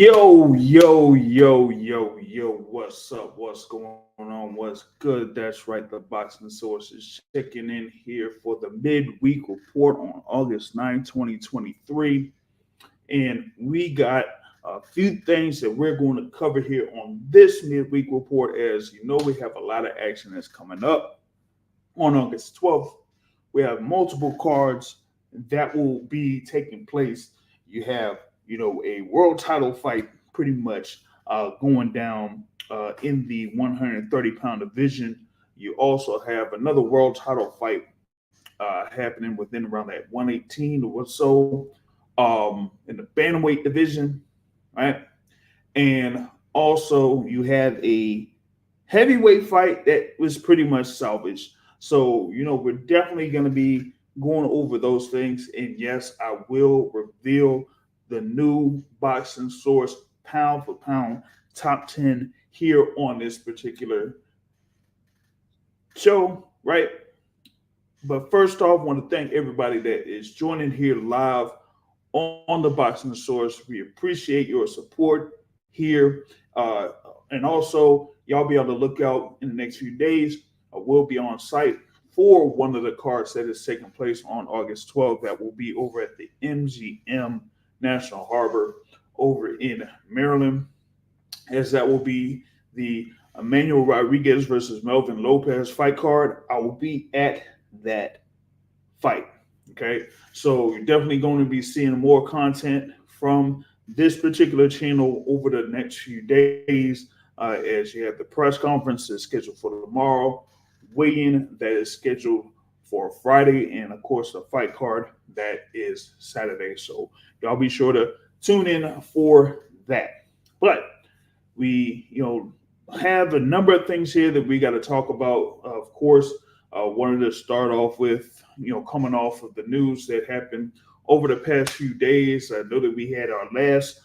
Yo, what's up? What's going on? What's good? That's right, the Boxing Source is checking in here for the midweek report on August 9, 2023. And we got a few things that we're going to cover here on this midweek report. As you know, we have a lot of action that's coming up on August 12th. We have multiple cards that will be taking place. You have, a world title fight pretty much going down in the 130-pound division. You also have another world title fight happening within around that 118 or so in the bantamweight division, right? And also you have a heavyweight fight that was pretty much salvaged. So, we're definitely going to be going over those things. And yes, I will reveal the new Boxing Source pound for pound top 10 here on this particular show, right? But first off, I want to thank everybody that is joining here live on the Boxing Source. We appreciate your support here. And also, y'all be able to look out in the next few days. We'll be on site for one of the cards that is taking place on August 12th. That will be over at the MGM National Harbor over in Maryland, as that will be the Emmanuel Rodriguez versus Melvin Lopez fight card. I will be at that fight. Okay, so you're definitely going to be seeing more content from this particular channel over the next few days, as you have the press conference that's scheduled for tomorrow, weigh-in that is scheduled for Friday, and of course the fight card that is Saturday. So y'all be sure to tune in for that. But we, have a number of things here that we got to talk about. Of course, wanted to start off with, coming off of the news that happened over the past few days. I know that we had our last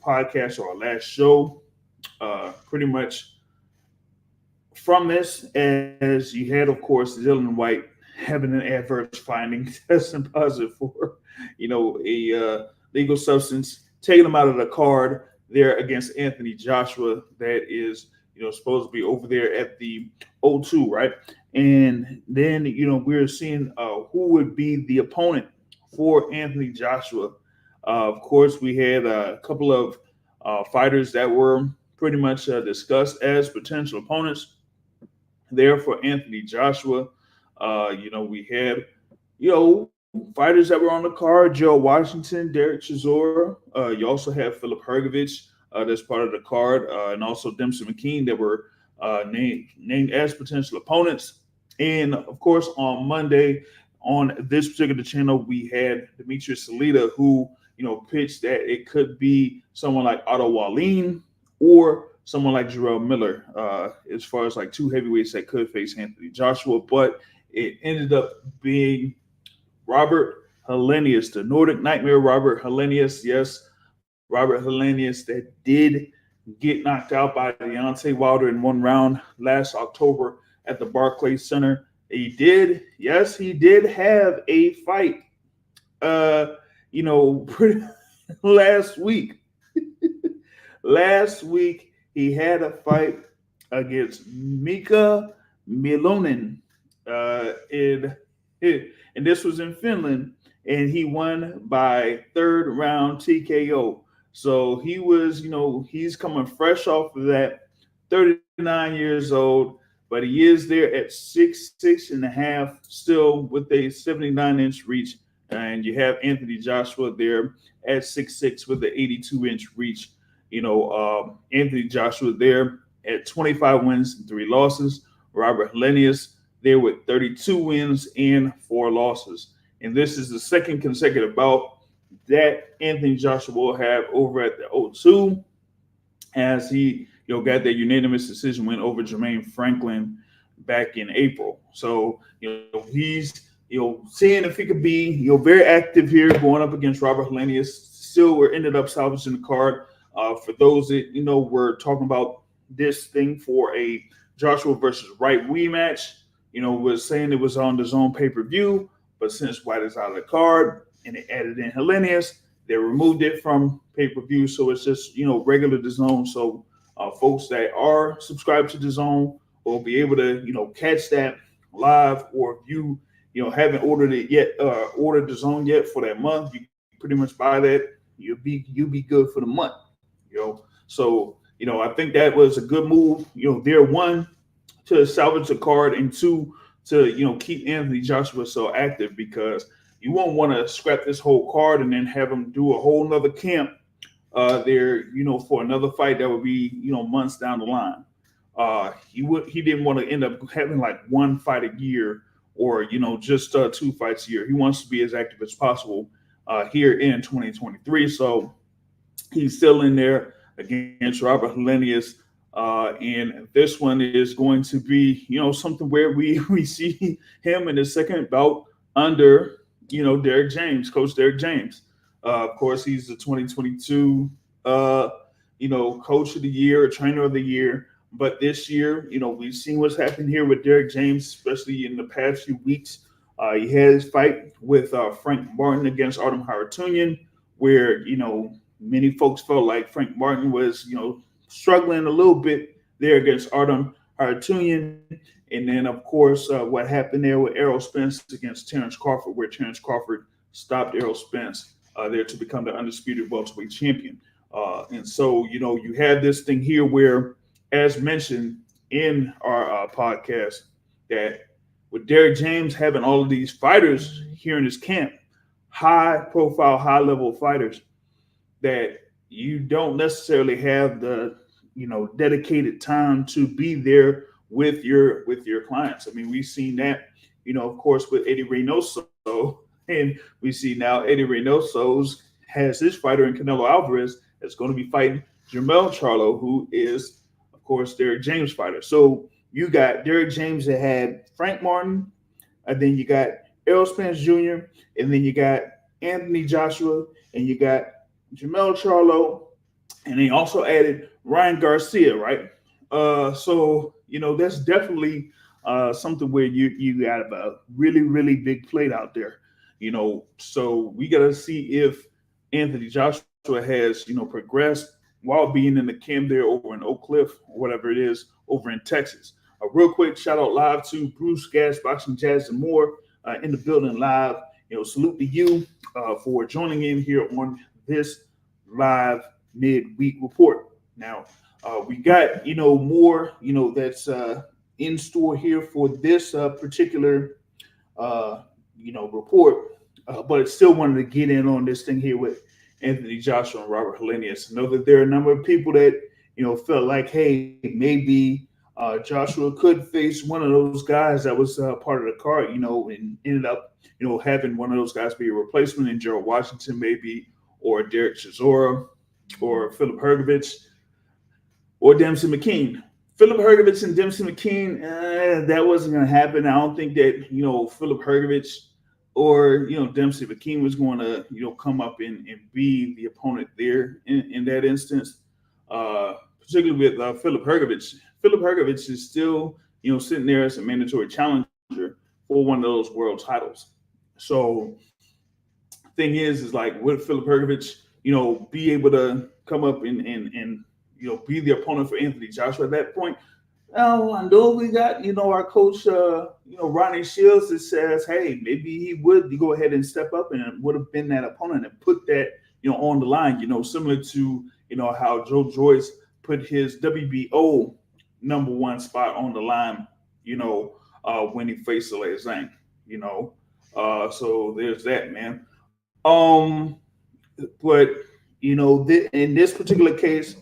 podcast or our last show pretty much from this, as you had, of course, Dylan White having an adverse finding, testing positive for, a legal substance, taking him out of the card there against Anthony Joshua. That is, supposed to be over there at the O2, right? And then, we're seeing who would be the opponent for Anthony Joshua. Of course, we had a couple of fighters that were pretty much discussed as potential opponents there for Anthony Joshua. We had, fighters that were on the card: Joe Washington, Derek Chisora. You also have Philip Hergovich that's part of the card, and also Dempsey McKean that were named as potential opponents. And of course, on Monday on this particular channel, we had Demetrius Salita, who pitched that it could be someone like Otto Wallin or someone like Jarrell Miller, as far as like two heavyweights that could face Anthony Joshua. But it ended up being Robert Helenius, the Nordic Nightmare Robert Helenius. Yes, Robert Helenius that did get knocked out by Deontay Wilder in one round last October at the Barclays Center. He did have a fight, last week. Last week, he had a fight against Mika Milonen, and this was in Finland, and he won by third round TKO. So he was, he's coming fresh off of that, 39 years old, but he is there at 6'6.5", still with a 79-inch reach. And you have Anthony Joshua there at 6'6" with the 82-inch reach. Anthony Joshua there at 25 wins and 3 losses. Robert Helenius there with 32 wins and 4 losses. And this is the second consecutive bout that Anthony Joshua will have over at the O2, as he got that unanimous decision win over Jermaine Franklin back in April. So he's seeing if he could be very active here going up against Robert Helenius. Still, we ended up salvaging the card. For those that we're talking about this thing for a Joshua versus Wright rematch. Was saying it was on the zone pay-per-view, but since White is out of the card and they added in Helenius, They removed it from pay-per-view, so it's just regular DAZN. So folks that are subscribed to DAZN will be able to catch that live, or if you haven't ordered it yet, ordered DAZN yet for that month, you pretty much buy that. You'll be good for the month. So I think that was a good move. They're one to salvage the card, and two to keep Anthony Joshua so active, because you won't want to scrap this whole card and then have him do a whole nother camp there, for another fight that would be months down the line. He didn't want to end up having like one fight a year, or just 2 fights a year. He wants to be as active as possible here in 2023. So he's still in there against Robert Helenius. And this one is going to be, something where we see him in the second bout under, Derek James, Coach Derek James. Of course, he's the 2022, Coach of the Year, Trainer of the Year. But this year, we've seen what's happened here with Derek James, especially in the past few weeks. He had his fight with Frank Martin against Artem Harutyunyan, where, many folks felt like Frank Martin was, struggling a little bit there against Artem Harutyunyan. And then, of course, what happened there with Errol Spence against Terrence Crawford, where Terrence Crawford stopped Errol Spence there to become the undisputed welterweight champion. And so, you have this thing here where, as mentioned in our podcast, that with Derek James having all of these fighters here in his camp, high-profile, high-level fighters, that you don't necessarily have the dedicated time to be there with your clients. I mean, we've seen that, of course, with Eddie Reynoso, and we see now Eddie Reynoso has his fighter in Canelo Alvarez that's going to be fighting Jermell Charlo, who is, of course, Derek James' fighter. So you got Derek James that had Frank Martin, and then you got Errol Spence Jr., and then you got Anthony Joshua, and you got Jermell Charlo, and they also added Ryan Garcia, right? So that's definitely something where you got a really, really big plate out there. So we got to see if Anthony Joshua has progressed while being in the camp there over in Oak Cliff, or whatever it is, over in Texas. A real quick shout out live to Bruce Gas, Boxing, Jazz, and more in the building live. Salute to you for joining in here on this live midweek report. Now, we got, more, that's in store here for this particular, report, but I still wanted to get in on this thing here with Anthony Joshua and Robert Helenius. I know that there are a number of people that, felt like, hey, maybe Joshua could face one of those guys that was part of the card, and ended up, having one of those guys be a replacement in Gerald Washington, maybe, or Derek Chisora, or Philip Hrgovic, or Dempsey McKean. Philip Hrgovic and Dempsey McKean, that wasn't going to happen. I don't think that, Philip Hrgovic or, Dempsey McKean was going to, come up and be the opponent there in that instance, particularly with Philip Hrgovic. Philip Hrgovic is still, sitting there as a mandatory challenger for one of those world titles. So thing is like, would Philip Hrgovic, be able to come up and be the opponent for Anthony Joshua at that point? Well, I know we got, our coach, Ronnie Shields that says, hey, maybe he would go ahead and step up and would have been that opponent and put that, on the line, similar to, how Joe Joyce put his WBO #1 spot on the line, when he faced Sele Zhang, so there's that, man. But, in this particular case,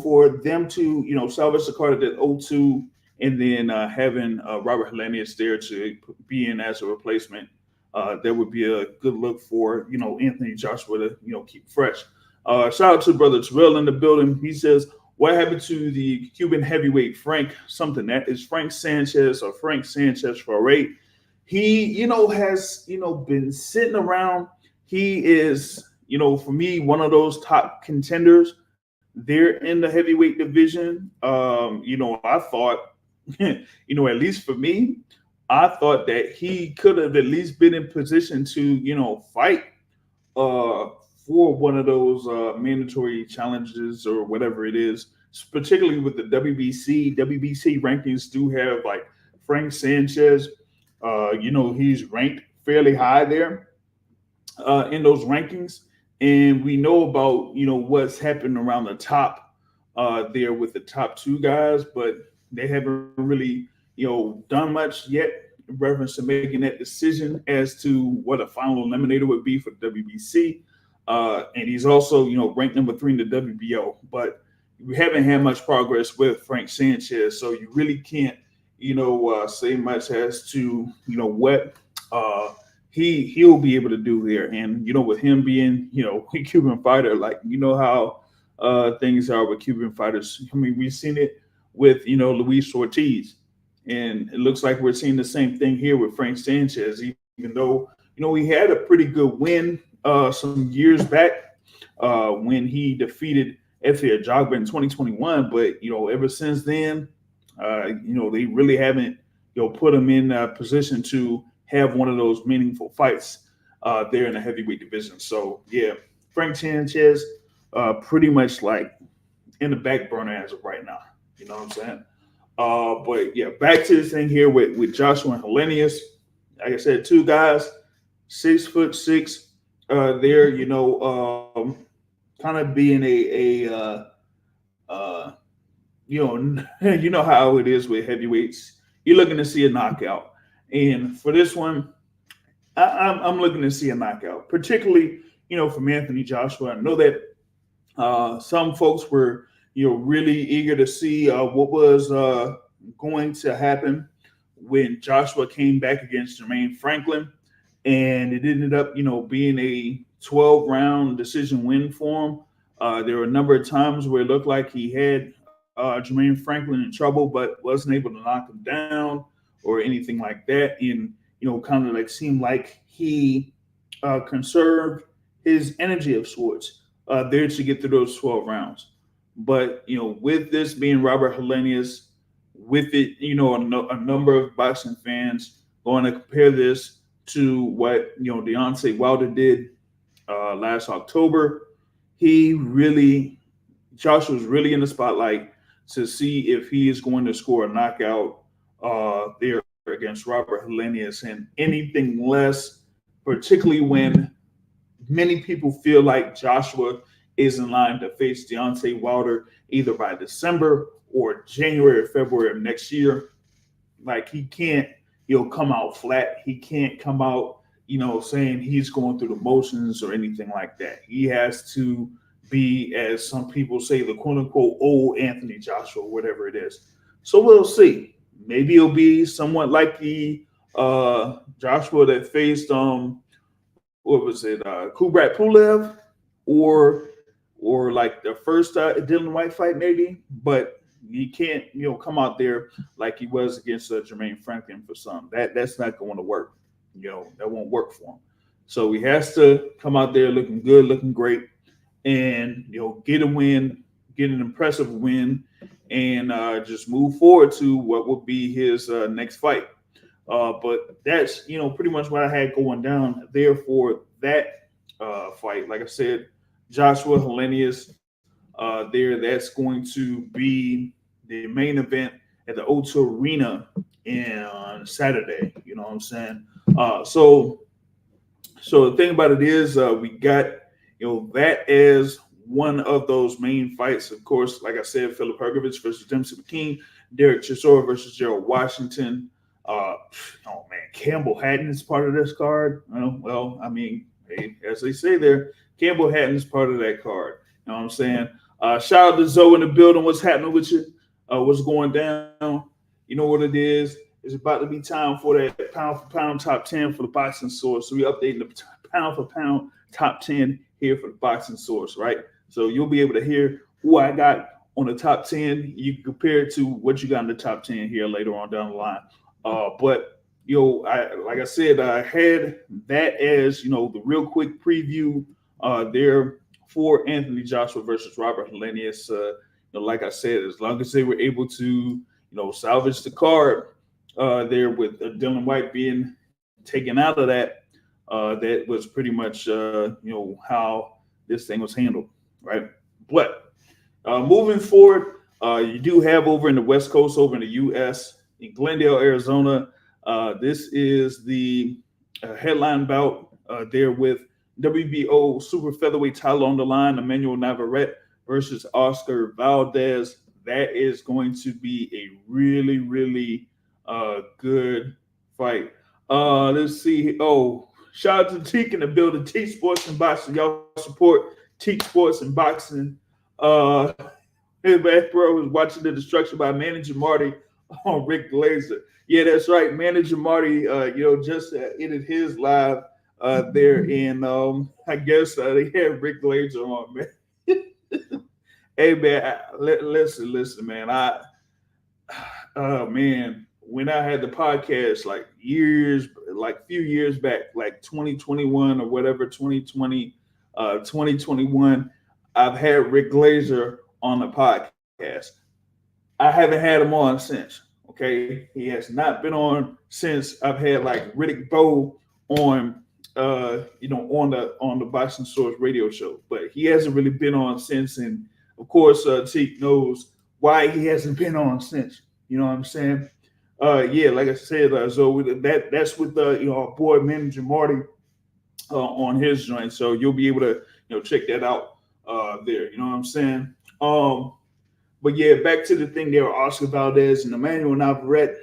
for them to, salvage the card at 0-2, and then having Robert Helenius there to be in as a replacement, that would be a good look for, Anthony Joshua to, keep fresh. Shout out to Brother Terrell in the building. He says, what happened to the Cuban heavyweight Frank something? That is Frank Sanchez or Frank Sanchez Ferrate. He, has, been sitting around. He is, for me, one of those top contenders there in the heavyweight division. I thought, at least for me, I thought that he could have at least been in position to, fight for one of those mandatory challenges or whatever it is, particularly with the WBC. WBC rankings do have like Frank Sanchez. He's ranked fairly high there in those rankings, and we know about what's happened around the top there with the top two guys, but they haven't really done much yet in reference to making that decision as to what a final eliminator would be for the WBC. And he's also ranked number 3 in the WBO, but we haven't had much progress with Frank Sanchez, so you really can't say much as to what he'll be able to do there. And with him being a Cuban fighter, like how things are with Cuban fighters. I mean, we've seen it with Luis Ortiz, and it looks like we're seeing the same thing here with Frank Sanchez. Even though he had a pretty good win some years back when he defeated Efe Ajagba in 2021, but ever since then, they really haven't put him in a position to have one of those meaningful fights there in the heavyweight division. So yeah, Frank Sanchez pretty much like in the back burner as of right now. You know what I'm saying? But yeah, back to this thing here with Joshua and Helenius. Like I said, two guys, 6'6", there, kind of being how it is with heavyweights. You're looking to see a knockout. And for this one, I'm looking to see a knockout, particularly, from Anthony Joshua. I know that some folks were, really eager to see what was going to happen when Joshua came back against Jermaine Franklin. And it ended up, being a 12-round decision win for him. There were a number of times where it looked like he had Jermaine Franklin in trouble, but wasn't able to knock him down or anything like that. And, kind of like seemed like he conserved his energy of sorts there to get through those 12 rounds. But, with this being Robert Helenius, with it, a number of boxing fans going to compare this to what, Deontay Wilder did last October. Joshua's really in the spotlight to see if he is going to score a knockout there against Robert Helenius, and anything less, particularly when many people feel like Joshua is in line to face Deontay Wilder either by December or January or February of next year. Like, he can't, come out flat. He can't come out, saying he's going through the motions or anything like that. He has to be, as some people say, the quote unquote old Anthony Joshua, whatever it is. So we'll see. Maybe it'll be somewhat like the Joshua that faced Kubrat Pulev, or like the first Dylan White fight, maybe. But he can't come out there like he was against Jermaine Franklin for some. That's not going to work. That won't work for him. So he has to come out there looking good, looking great, and get a win, get an impressive win, and just move forward to what will be his next fight. But that's pretty much what I had going down there for that fight. Like I said, Joshua Helenius there. That's going to be the main event at the O2 Arena on Saturday. You know what I'm saying? So the thing about it is we got that as one of those main fights. Of course, like I said, Philip Hergovich versus Dempsey McKean, Derek Chisora versus Gerald Washington. Campbell Hatton is part of this card. Well, I mean, hey, as they say there, Campbell Hatton is part of that card. You know what I'm saying? Shout out to Zoe in the building. What's happening with you? What's going down? You know what it is? It's about to be time for that pound for pound top 10 for the Boxing Source. So we're updating the pound for pound top 10 here for the Boxing Source, right? So you'll be able to hear who I got on the top 10. You can compare it to what you got in the top 10 here later on down the line. But like I said, I had that as the real quick preview there for Anthony Joshua versus Robert Helenius. Like I said, as long as they were able to salvage the card there with Dylan White being taken out of that, that was pretty much how this thing was handled, right? But moving forward, you do have over in the West Coast, over in the U.S., in Glendale, Arizona. This is the headline bout there with WBO super featherweight title on the line, Emmanuel Navarrete versus Oscar Valdez. That is going to be a really, really good fight. Let's see. Oh, shout out to Teak in the building. Teak Sports and Boxing. Y'all support Teak Sports and Boxing. Hey, man, bro was watching the destruction by Manager Marty on Rick Glazer. Yeah, that's right. Manager Marty, just ended his live there, and I guess they had Rick Glazer on, man. Hey, man, listen, man. Man, when I had the podcast few years back, like 2021 or whatever, 2020, 2021, I've had Rick Glazer on the podcast. I haven't had him on since. Okay, he has not been on since I've had like Riddick Bowe on, on the Boxing Source radio show, but he hasn't really been on since. And of course, Teak knows why he hasn't been on since. You know what I'm saying? Yeah, like I said, so that's with our boy Manager Marty on his joint. So you'll be able to check that out there. You know what I'm saying? But yeah, back to the thing there, Oscar Valdez and Emmanuel Navarrete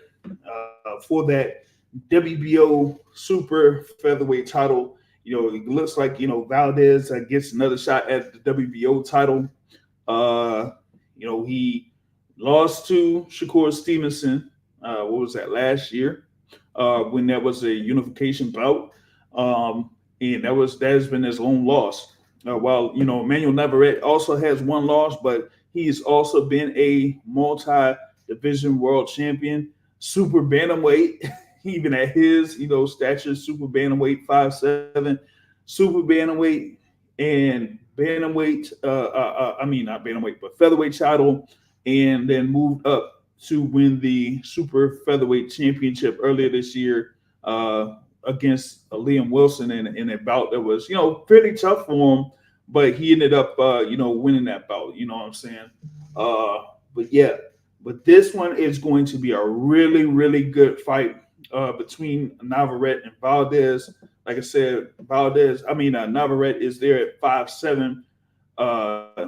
for that WBO super featherweight title. It looks like Valdez gets another shot at the WBO title. He lost to Shakur Stevenson. What was that, last year? When that was a unification bout, and that has been his own loss. While Emmanuel Navarrete also has one loss, but he's also been a multi-division world champion, super bantamweight, even at his stature, super bantamweight, 5'7", super bantamweight, and bantamweight. Not bantamweight, but featherweight title, and then moved up to win the super featherweight championship earlier this year against Liam Wilson in a bout that was pretty tough for him, but he ended up winning that bout. You know what I'm saying? But this one is going to be a really, really good fight between Navarrete and Valdez. Like I said, Navarrete is there at 5'7",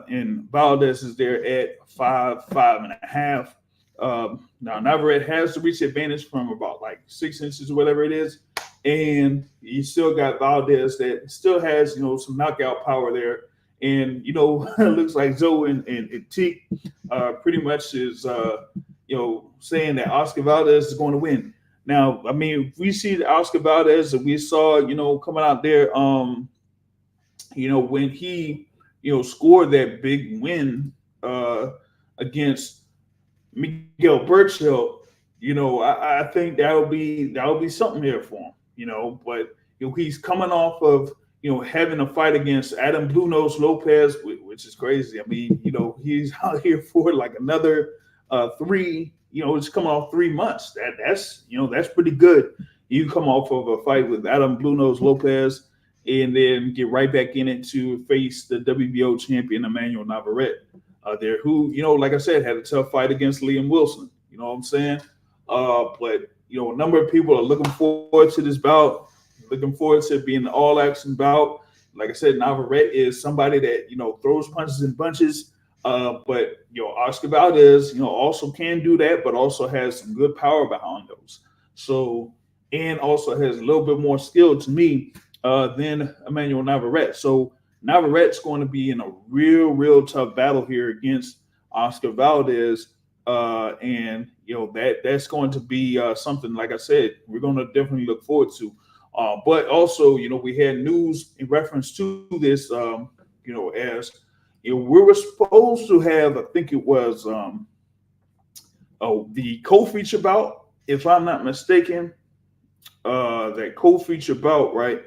and Valdez is there at 5'5.5". Now Navarrete has the reach advantage from about like 6 inches or whatever it is, and you still got Valdez that still has some knockout power there. And it looks like Zoe and Teak pretty much is saying that Oscar Valdez is going to win. Now, if we see the Oscar Valdez that we saw coming out there, when he scored that big win against Miguel Burchill, I think that'll be something there for him, but he's coming off of having a fight against Adam Blue Nose Lopez, which is crazy. He's out here for like another 3. It's coming off 3 months. That's pretty good. You come off of a fight with Adam Blue Nose Lopez and then get right back in it to face the WBO champion Emmanuel Navarrete there, who like I said, had a tough fight against Liam Wilson. You know what I'm saying? But a number of people are looking forward to this bout. Looking forward to being an all-action bout. Like I said, Navarrete is somebody that throws punches and bunches. But Oscar Valdez, also can do that, but also has some good power behind those. So, and also has a little bit more skill to me than Emmanuel Navarrete. So Navarrete's going to be in a real, real tough battle here against Oscar Valdez. And that's going to be something, like I said, we're going to definitely look forward to. But also, we had news in reference to this, as we were supposed to have, I think it was the co-feature bout, if I'm not mistaken, that co-feature bout, right?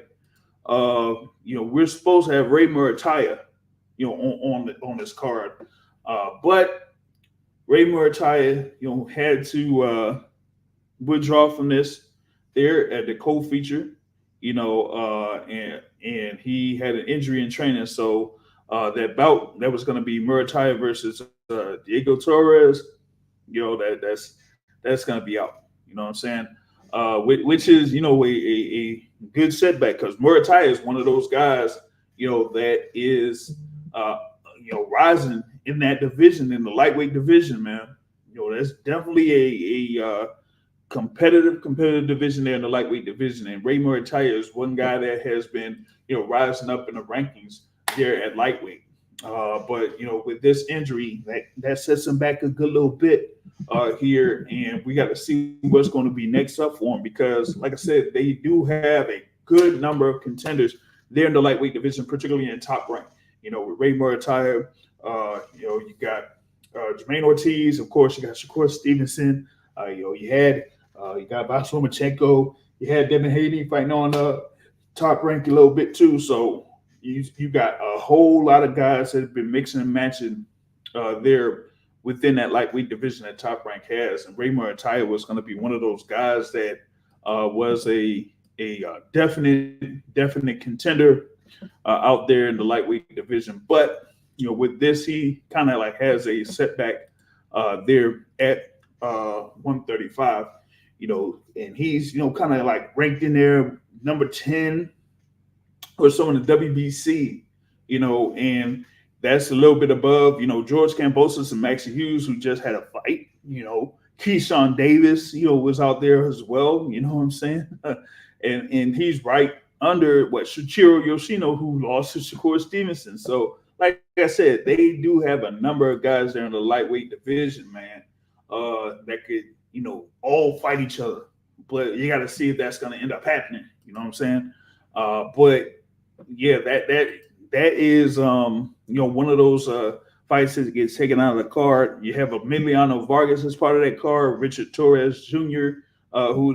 We're supposed to have Ray Murataya, on this card, but Ray Murataya, had to withdraw from this there at the co-feature. And he had an injury in training, so that bout that was going to be Murataya versus Diego Torres. That's going to be out. You know what I'm saying? Which is a good setback because Murataya is one of those guys that is uh, rising in that division, in the lightweight division, man. That's definitely a competitive division there in the lightweight division. And Ray Murataya is one guy that has been, rising up in the rankings there at lightweight. But with this injury, that sets him back a good little bit here, and we got to see what's going to be next up for him because, like I said, they do have a good number of contenders there in the lightweight division, particularly in top rank. With Ray Murataya, you got Jermaine Ortiz, of course, you got Shakur Stevenson. You got Vasyl Lomachenko. You had Devin Haney fighting on top rank a little bit too. So you got a whole lot of guys that have been mixing and matching there within that lightweight division that Top Rank has. And Ray Murataya was going to be one of those guys that was a definite contender out there in the lightweight division. But with this, he kind of like has a setback there at 135. And he's kind of like ranked in there number 10 or so in the WBC, and that's a little bit above, George Kambosos and Maxie Hughes, who just had a fight. Keyshawn Davis, was out there as well. You know what I'm saying? and he's right under Shuichiro Yoshino, who lost to Shakur Stevenson. So, like I said, they do have a number of guys there in the lightweight division, man, that could, all fight each other. But you got to see if that's going to end up happening. You know what I'm saying? But yeah, that is one of those fights that gets taken out of the card. You have Emiliano Vargas as part of that card, Richard Torres Jr., who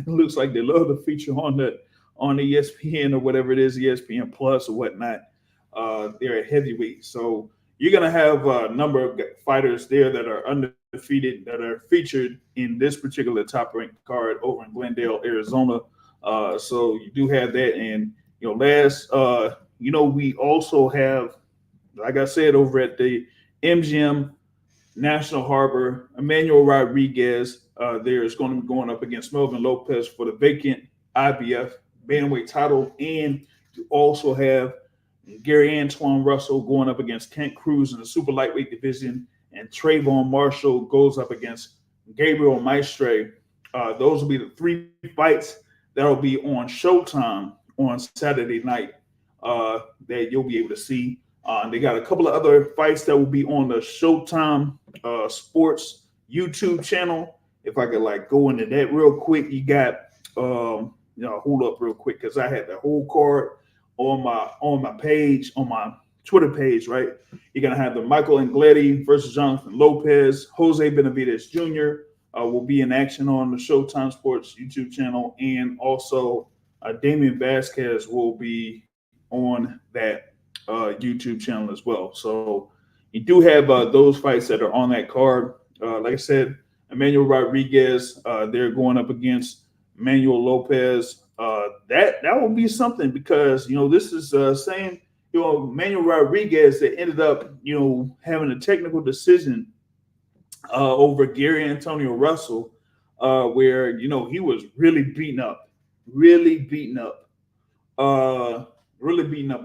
looks like they love to feature on the ESPN or whatever it is, ESPN Plus or whatnot. They're at heavyweight, so you're gonna have a number of fighters there that are undefeated that are featured in this particular top ranked card over in Glendale, Arizona. So you do have that, and we also have, like I said, over at the MGM National Harbor, Emmanuel Rodriguez there is going to be going up against Melvin Lopez for the vacant IBF bantamweight title, and you also have Gary Antoine Russell going up against Kent Cruz in the super lightweight division, and Trayvon Marshall goes up against Gabriel Maestre. Those will be the three fights that will be on Showtime on Saturday night that you'll be able to see. They got a couple of other fights that will be on the Showtime Sports YouTube channel. If I could go into that real quick, you got hold up real quick because I had the whole card on my page, on my Twitter page, right? You're gonna have the Michael Angletti versus Jonathan Lopez. Jose Benavidez Jr. Will be in action on the Showtime Sports YouTube channel, and also Damian Vasquez will be on that YouTube channel as well. So you do have those fights that are on that card. Like I said, Emmanuel Rodriguez, they're going up against Manuel Lopez. That will be something because this is saying Manuel Rodriguez that ended up having a technical decision over Gary Antonio Russell, where he was really beating up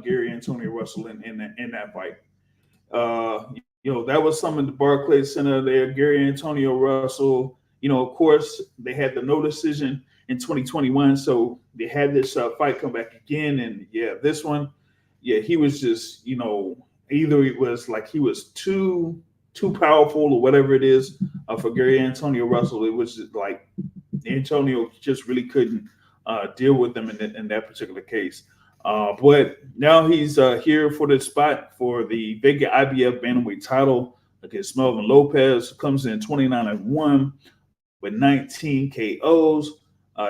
Gary Antonio Russell in that fight. That was some in the Barclays Center there. Gary Antonio Russell, of course, they had the no decision in 2021, so they had this fight come back again, and this one, he was just, either it was like he was too powerful or whatever it is for Gary Antonio Russell. It was just like Antonio just really couldn't deal with them in that particular case. But now he's here for the spot for the vacant IBF bantamweight title against Melvin Lopez. Comes in 29-1 with 19 KOs.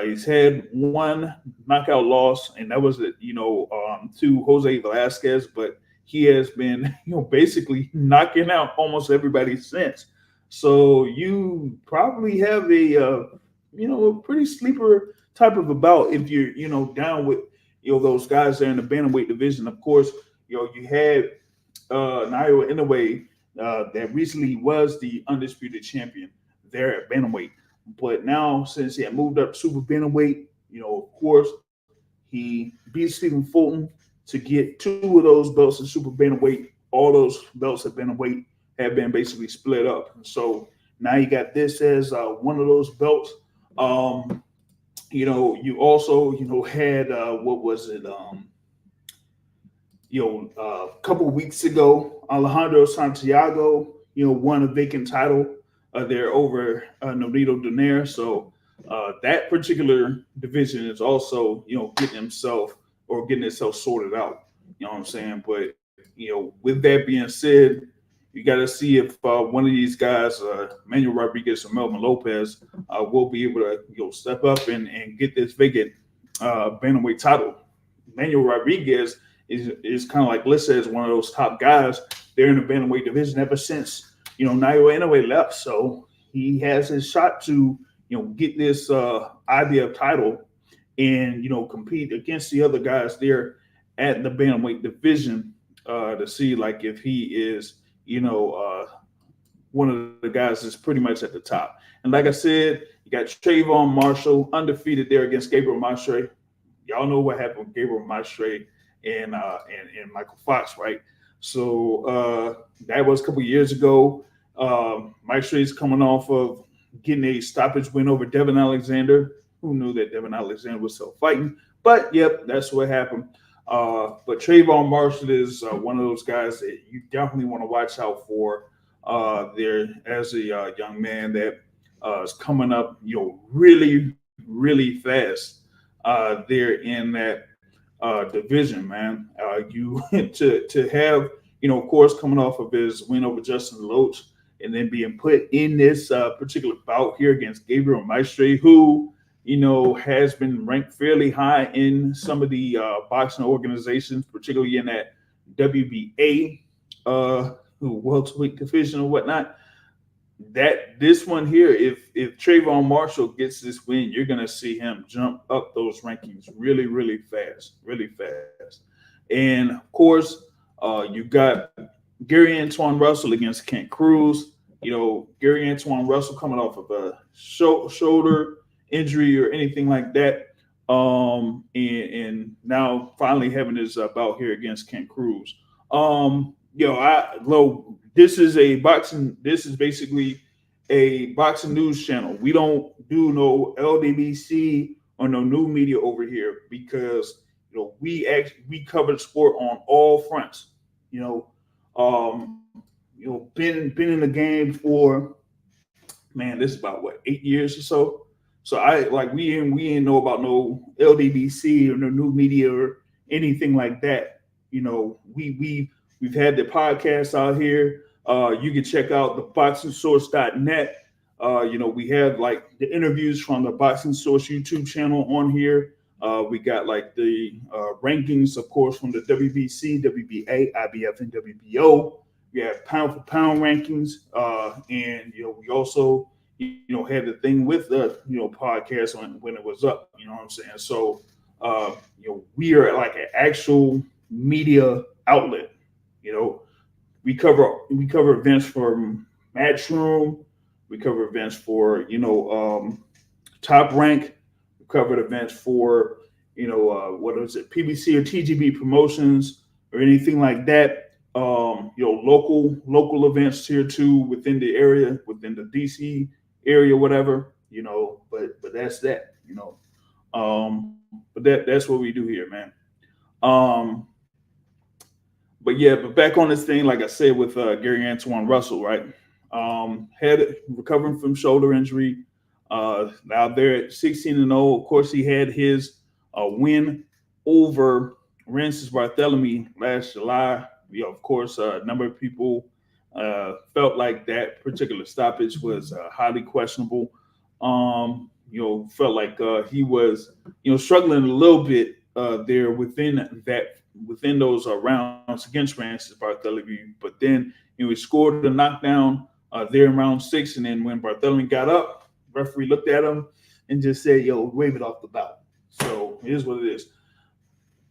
He's had one knockout loss, and that was to Jose Velasquez. But he has been basically knocking out almost everybody since. So you probably have a pretty sleeper type of a bout if you're down with those guys there in the bantamweight division. Of course, you had Nairo Inoue that recently was the undisputed champion there at bantamweight, but now since he had moved up to super bantamweight, of course, he beat Stephen Fulton to get two of those belts in super bantamweight. All those belts at bantamweight have been basically split up. So now you got this as one of those belts. You also, had what was it? A couple of weeks ago, Alejandro Santiago, won a vacant title there over Nolito Donaire. So that particular division is also, getting itself sorted out. You know what I'm saying? But, with that being said, you got to see if one of these guys, Manuel Rodriguez or Melvin Lopez, will be able to, step up and get this vacant bantamweight title. Manuel Rodriguez is kind of like listed as one of those top guys there in the bantamweight division ever since Nairo Inoue left. So he has his shot to get this IBF title and compete against the other guys there at the bantamweight division to see like if he is one of the guys that's pretty much at the top. And like I said, you got Trayvon Marshall undefeated there against Gabriel Maestre. Y'all know what happened with Gabriel Maestre and Michael Fox, right? So that was a couple years ago. Maestre is coming off of getting a stoppage win over Devin Alexander. Who knew that Devin Alexander was still fighting? But yep, that's what happened. But Trayvon Marshall is one of those guys that you definitely want to watch out for there as a young man that is coming up, really, really fast there in that division, man. You to have, of course, coming off of his win over Justin Loach and then being put in this particular bout here against Gabriel Maestre, who has been ranked fairly high in some of the boxing organizations, particularly in that WBA welterweight division or whatnot. That this one here, if Trayvon Marshall gets this win, you're gonna see him jump up those rankings really, really fast, really fast. And of course, you got Gary Antoine Russell against Kent Cruz. Gary Antoine Russell coming off of a shoulder injury or anything like that, and now finally having his bout here against Kent Cruz. This is basically a boxing news channel. We don't do no LDBC or no new media over here because we cover the sport on all fronts. Been in the game for, man, this is about 8 years or so. So we ain't know about no LDBC or no new media or anything like that. We've had the podcast out here. You can check out the boxingsource.net. We have like the interviews from the Boxing Source YouTube channel on here. We got like the rankings, of course, from the WBC, WBA, IBF, and WBO. We have pound for pound rankings, and we also had the thing with the podcast when it was up. You know what I'm saying? So we are like an actual media outlet. We cover events for Matchroom. We cover events for Top Rank. We covered events for what is it, PBC or TGB Promotions or anything like that. Local events here too within the area, within the DC area, whatever. But that's that. But that's what we do here, man. But back on this thing, like I said, with Gary Antoine Russell, right? Had recovering from shoulder injury. Now they're at 16-0. Of course, he had his win over Rances Barthélemy last July. Of course, a number of people felt like that particular stoppage was highly questionable. Felt like he was, struggling a little bit there within those rounds against Rances Barthélemy. But then he scored the knockdown there in round 6, and then when Barthélemy got up, referee looked at him and just said, "Yo, wave it off the bout." So it is what it is.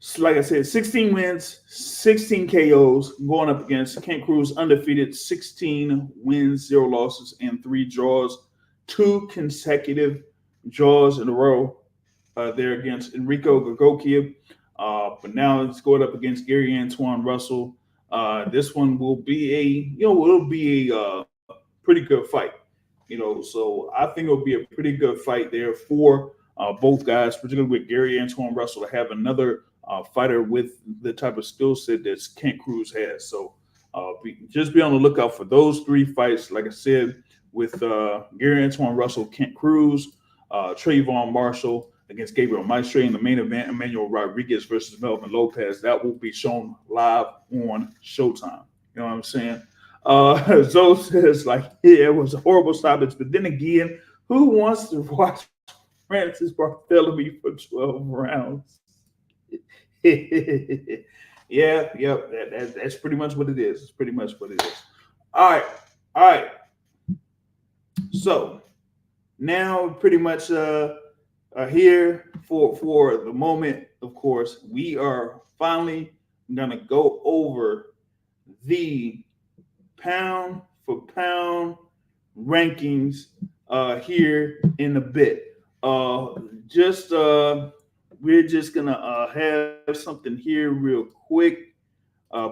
So like I said, 16 wins, 16 KOs, going up against Kent Cruz, undefeated, 16 wins, 0 losses, and 3 draws. 2 consecutive draws in a row there against Enrico Gagokia. But now it's going up against Gary Antoine Russell. This one will be a pretty good fight. So I think it'll be a pretty good fight there for both guys, particularly with Gary Antoine Russell to have another fighter with the type of skill set that Kent Cruz has. So just be on the lookout for those 3 fights. Like I said, with Gary Antoine Russell, Kent Cruz, Trayvon Marshall against Gabriel Maestre in the main event, Emmanuel Rodriguez versus Melvin Lopez. That will be shown live on Showtime. You know what I'm saying? Zoe says, yeah, it was a horrible stoppage. But then again, who wants to watch Francis Barthélemy for 12 rounds? That's pretty much what it is. It's pretty much what it is. All right. So now pretty much here for the moment, of course, we are finally gonna go over the pound for pound rankings here in a bit. We're just gonna have something here real quick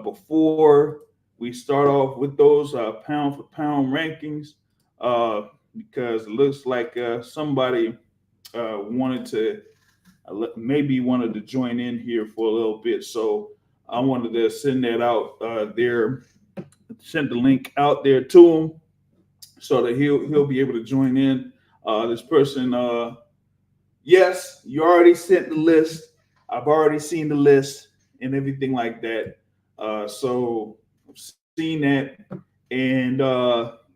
before we start off with those pound for pound rankings, because it looks like somebody wanted to join in here for a little bit. So I wanted to send that out there, send the link out there to him so that he'll be able to join in. This person, yes, you already sent the list. I've already seen the list and everything like that. So I've seen that, and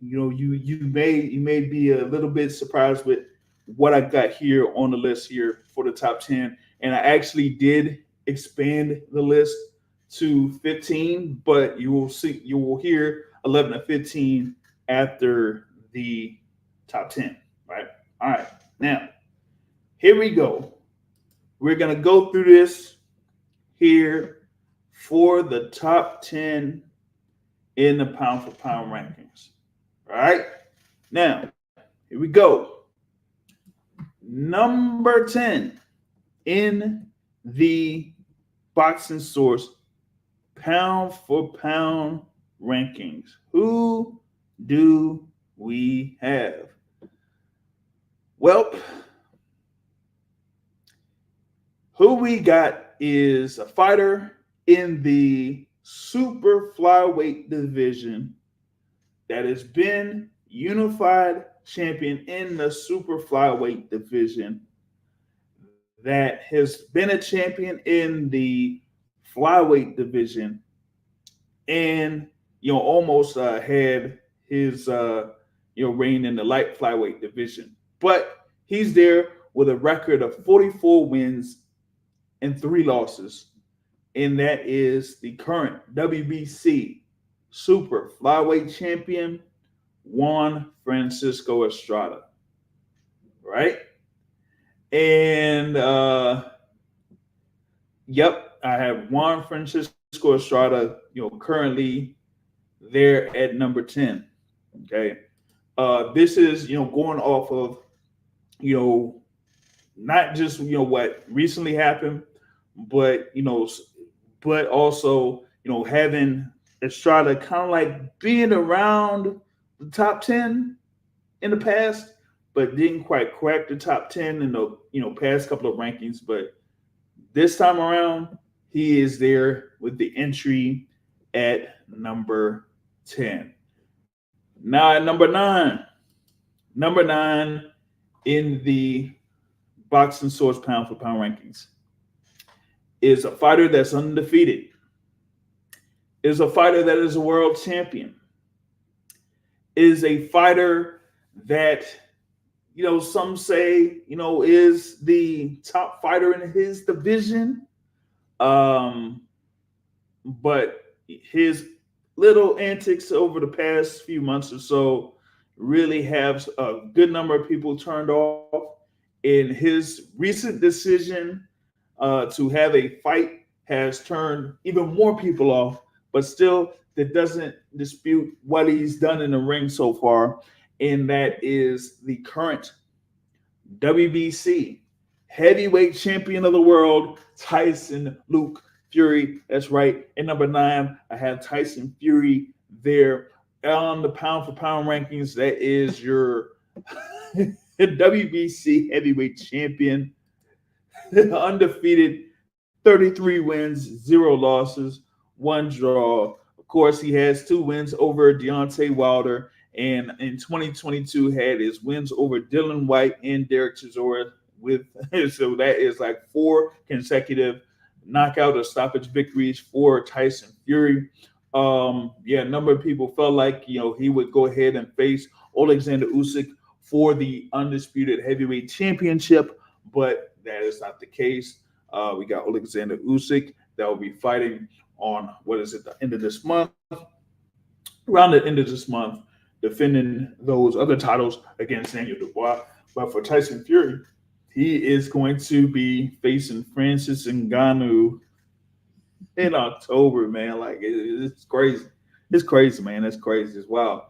you may be a little bit surprised with what I got here on the list here for the top 10. And I actually did expand the list to 15, but you will hear 11 and 15 after the top 10, right? All right. Now, here we go. We're going to go through this here for the top 10 in the pound for pound rankings. All right. Now, here we go. Number 10 in the Boxing Source pound for pound rankings. Who do we have? Well, who we got is a fighter in the super flyweight division that has been unified champion in the super flyweight division, that has been a champion in the flyweight division, and almost had his reign in the light flyweight division. But he's there with a record of 44 wins and 3 losses, and that is the current WBC super flyweight champion, Juan Francisco Estrada, right? And yep, I have Juan Francisco Estrada, currently there at number 10. Okay, this is going off of not just what recently happened, but but also having Estrada kind of like being around the top 10 in the past, but didn't quite crack the top 10 in the past couple of rankings. But this time around, he is there with the entry at number 10. Now at number 9 in the Boxing Source pound for pound rankings is a fighter that's undefeated, is a fighter that is a world champion, is a fighter that some say is the top fighter in his division, but his little antics over the past few months or so really have a good number of people turned off. In his recent decision to have a fight has turned even more people off, but still that doesn't dispute what he's done in the ring so far, and that is the current WBC heavyweight champion of the world, Tyson Luke Fury. That's right. At number 9, I have Tyson Fury there on the pound for pound rankings. That is your WBC heavyweight champion, undefeated, 33 wins, 0 losses, 1 draw. Of course, he has 2 wins over Deontay Wilder, and in 2022 had his wins over Dylan White and Derek Chisora with so that is like 4 consecutive knockout or stoppage victories for Tyson Fury. A number of people felt like he would go ahead and face Alexander Usyk for the undisputed heavyweight championship, but that is not the case. We got Alexander Usyk that will be fighting on the end of this month, around the end of this month, defending those other titles against Daniel Dubois. But for Tyson Fury, he is going to be facing Francis Ngannou in October, man. Like it's crazy. It's crazy, man. It's crazy. It's wild.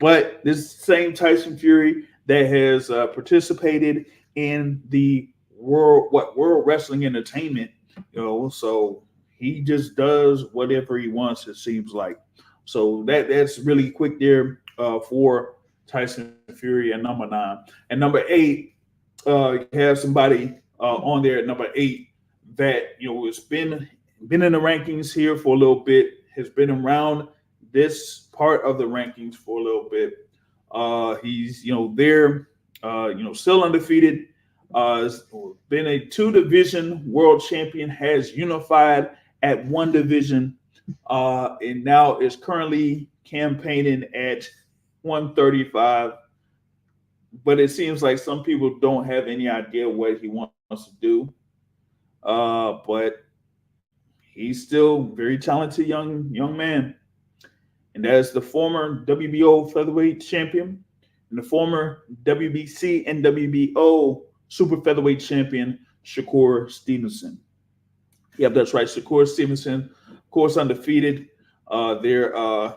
But this same Tyson Fury that has participated in the World Wrestling Entertainment, so he just does whatever he wants, it seems like. So that's really quick there for Tyson Fury at number 9. And number 8, you have somebody on there at number 8 that has been in the rankings here for a little bit, has been around this part of the rankings for a little bit. He's there, still undefeated. Been a 2-division world champion, has unified at 1 division, and now is currently campaigning at 135. But it seems like some people don't have any idea what he wants to do. But he's still very talented young man. And that is the former WBO featherweight champion and the former WBC and WBO super featherweight champion, Shakur Stevenson. Yep, that's right. Shakur Stevenson, of course, undefeated. I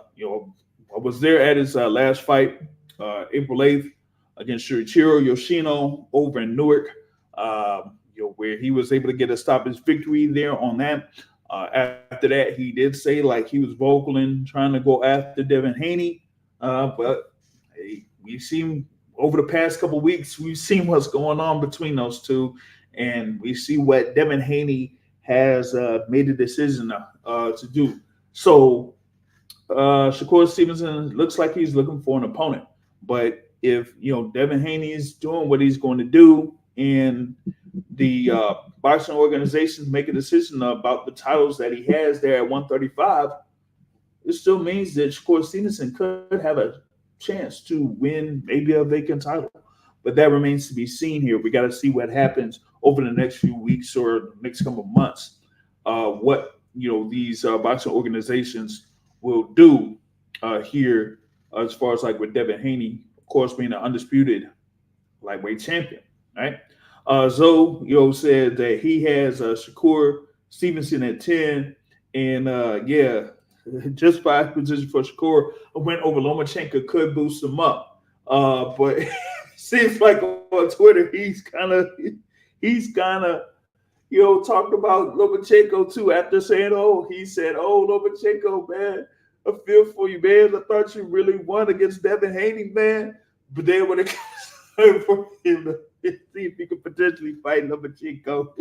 was there at his last fight, April 8th, against Shinichiro Yoshino over in Newark, where he was able to get a stoppage victory there on that. After that, he did say like he was vocal in trying to go after Devin Haney, but hey, we've seen over the past couple of weeks, we've seen what's going on between those two, and we see what Devin Haney has made a decision to do. So Shakur Stevenson looks like he's looking for an opponent, but if Devin Haney is doing what he's going to do, and the boxing organizations make a decision about the titles that he has there at 135, it still means that Shakur Stevenson could have a chance to win maybe a vacant title. But that remains to be seen here. We got to see what happens over the next few weeks or next couple of months. What these boxing organizations will do here as far as like with Devin Haney, of course, being an undisputed lightweight champion, right? Zoe, said that he has Shakur Stevenson at 10, and just by position for Shakur, a win over Lomachenko could boost him up. But it seems like on Twitter he's kind of talked about Lomachenko too after saying, Lomachenko, man, I feel for you, man. I thought you really won against Devin Haney, man. But then when it comes time for him to see if he could potentially fight Lomachenko.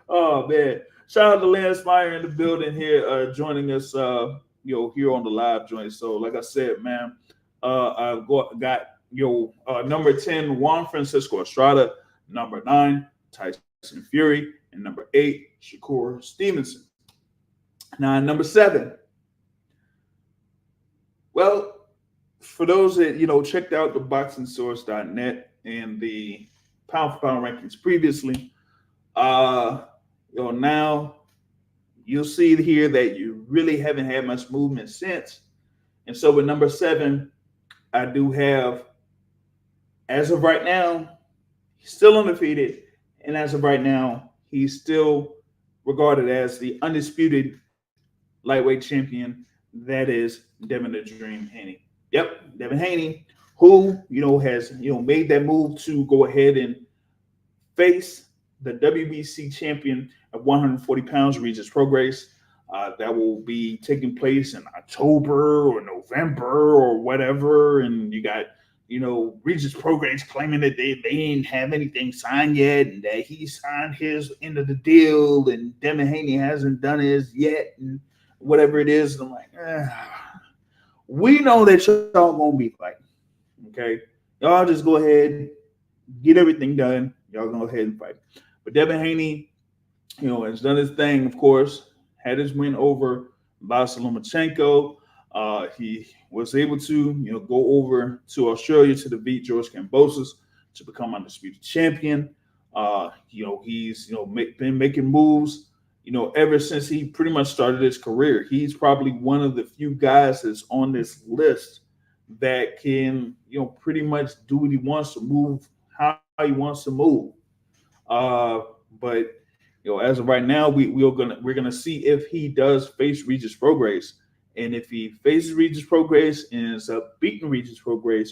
Oh, man. Shout out to Lance Meyer in the building here, joining us, here on the live joint. So, like I said, man, I've got number 10, Juan Francisco Estrada, number 9, Tyson Fury, and number 8, Shakur Stevenson. Now, number 7. Well, for those that checked out the boxingsource.net and the pound for pound rankings previously, now you'll see here that you really haven't had much movement since. And so with number 7, I do have, as of right now, still undefeated, and as of right now, he's still regarded as the undisputed lightweight champion. That is Devin the Dream Haney. Yep, Devin Haney, who has made that move to go ahead and face the WBC champion at 140 pounds, Regis Prograis. That will be taking place in October or November or whatever. And you got, Regis Prograis claiming that they didn't have anything signed yet and that he signed his end of the deal and Devin Haney hasn't done his yet and whatever it is. And I'm like, we know that y'all gonna be fighting. Okay. Y'all just go ahead, get everything done. Y'all go ahead and fight. But Devin Haney, has done his thing, of course, had his win over Vasyl Lomachenko. He was able to, go over to Australia to defeat George Kambosos to become undisputed champion. He's, been making moves, ever since he pretty much started his career. He's probably one of the few guys that's on this list that can, pretty much do what he wants to move, how he wants to move. But as of right now, we're gonna see if he does face Regis Prograis, and if he faces Regis Prograis and ends up beating Regis Prograis,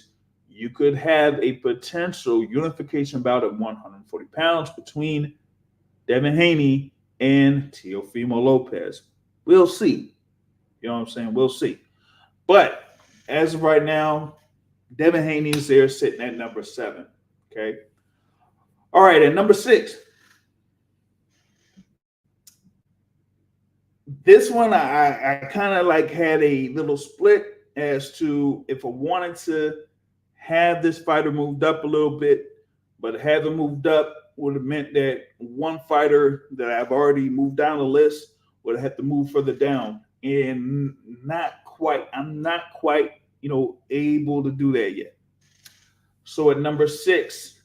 you could have a potential unification bout at 140 pounds between Devin Haney and Teofimo Lopez. We'll see. You know what I'm saying? We'll see. But as of right now, Devin Haney is there sitting at number 7. Okay. All right, at number 6. This one I kind of like had a little split as to if I wanted to have this fighter moved up a little bit, but having moved up would have meant that one fighter that I've already moved down the list would have had to move further down, and I'm not quite able to do that yet. So at number 6,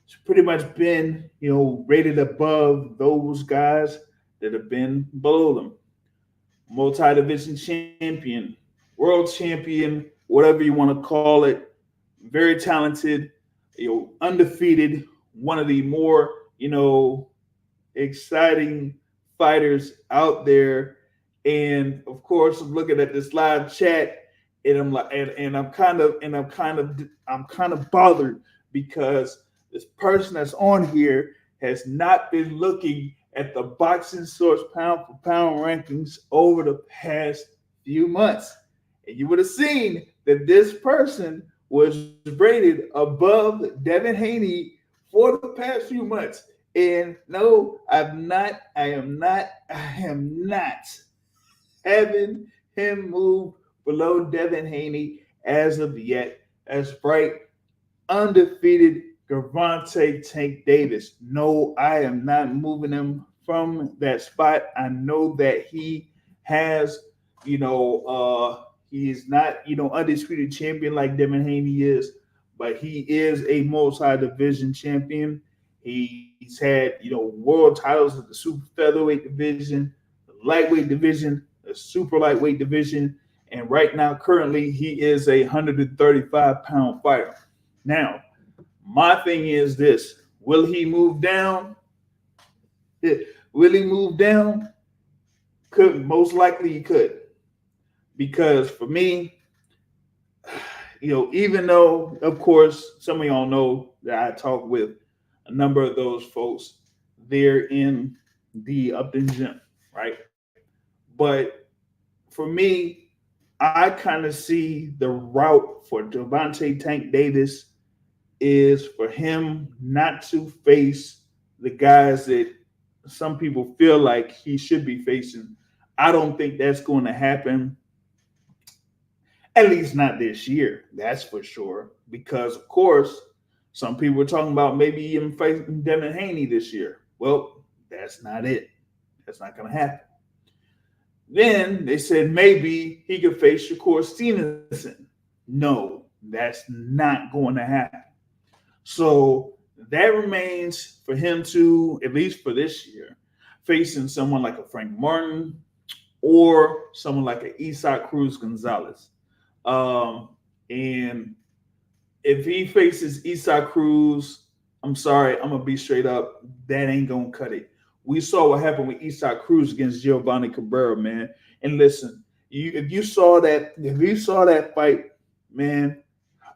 it's pretty much been rated above those guys that have been below them. Multi-division champion, world champion, whatever you want to call it. Very talented, undefeated, one of the more, exciting fighters out there. And of course, I'm looking at this live chat and I'm like, and I'm kind of bothered because this person that's on here has not been looking at the Boxing Source pound for pound rankings over the past few months. And you would have seen that this person was rated above Devin Haney for the past few months. And no, I am not having him move below Devin Haney as of yet. That's right. Undefeated Gervonta Tank Davis. No, I am not moving him from that spot. I know that he has, he is not, undisputed champion like Devin Haney is, but he is a multi-division champion. He's had, world titles in the super featherweight division, the lightweight division, the super lightweight division, and right now, currently, he is a 135-pound fighter. Now, my thing is this: will he move down? Will he move down? Most likely he could, because for me, even though, of course, some of y'all know that I talk with a number of those folks, they're in the Upton gym, right? But for me, I kind of see the route for Gervonta Tank Davis is for him not to face the guys that some people feel like he should be facing. I don't think that's going to happen, at least not this year. That's for sure. Because, of course, some people were talking about maybe even facing Devin Haney this year. Well, that's not it. That's not going to happen. Then they said maybe he could face Shakur Stevenson. No, that's not going to happen. So that remains for him to, at least for this year, facing someone like a Frank Martin or someone like a Isaac Cruz Gonzalez. And if he faces Isaac Cruz, I'm sorry, I'm gonna be straight up. That ain't gonna cut it. We saw what happened with Isaac Cruz against Giovanni Cabrera, man. And listen, if you saw that fight, man,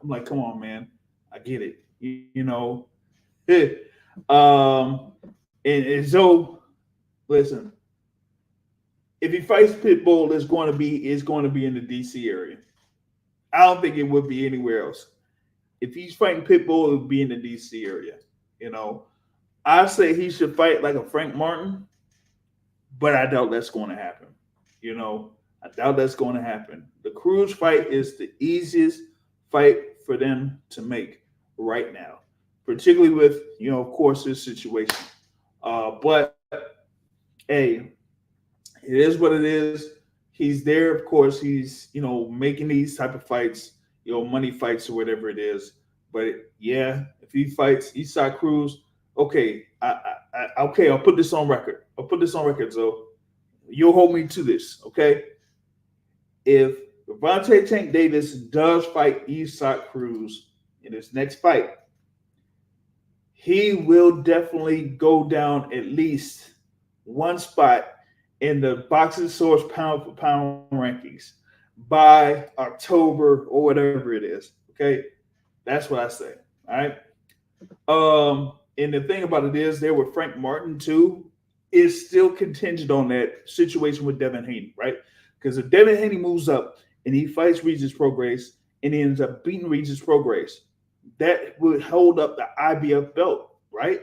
I'm like, come on, man, I get it. You know, um, and so listen, if he fights Pitbull, it's going to be in the DC area. I don't think it would be anywhere else. If he's fighting Pitbull, it would be in the DC area. You know, I say he should fight like a Frank Martin, but I doubt that's going to happen. You know, I doubt that's going to happen. The Cruz fight is the easiest fight for them to make right now, particularly with, of course, this situation. But hey, it is what it is. He's there, of course. He's making these type of fights, money fights or whatever it is. But yeah, if he fights Isaac Cruz, okay, okay, I'll put this on record. So you'll hold me to this, okay? If Gervonta Tank Davis does fight Isaac Cruz in his next fight, he will definitely go down at least one spot in the Boxing Source pound for pound rankings by October or whatever it is. Okay, that's what I say. All right. And the thing about it is, there with Frank Martin too is still contingent on that situation with Devin Haney, right? Because if Devin Haney moves up and he fights Regis Prograis and he ends up beating Regis Prograis, that would hold up the IBF belt, right?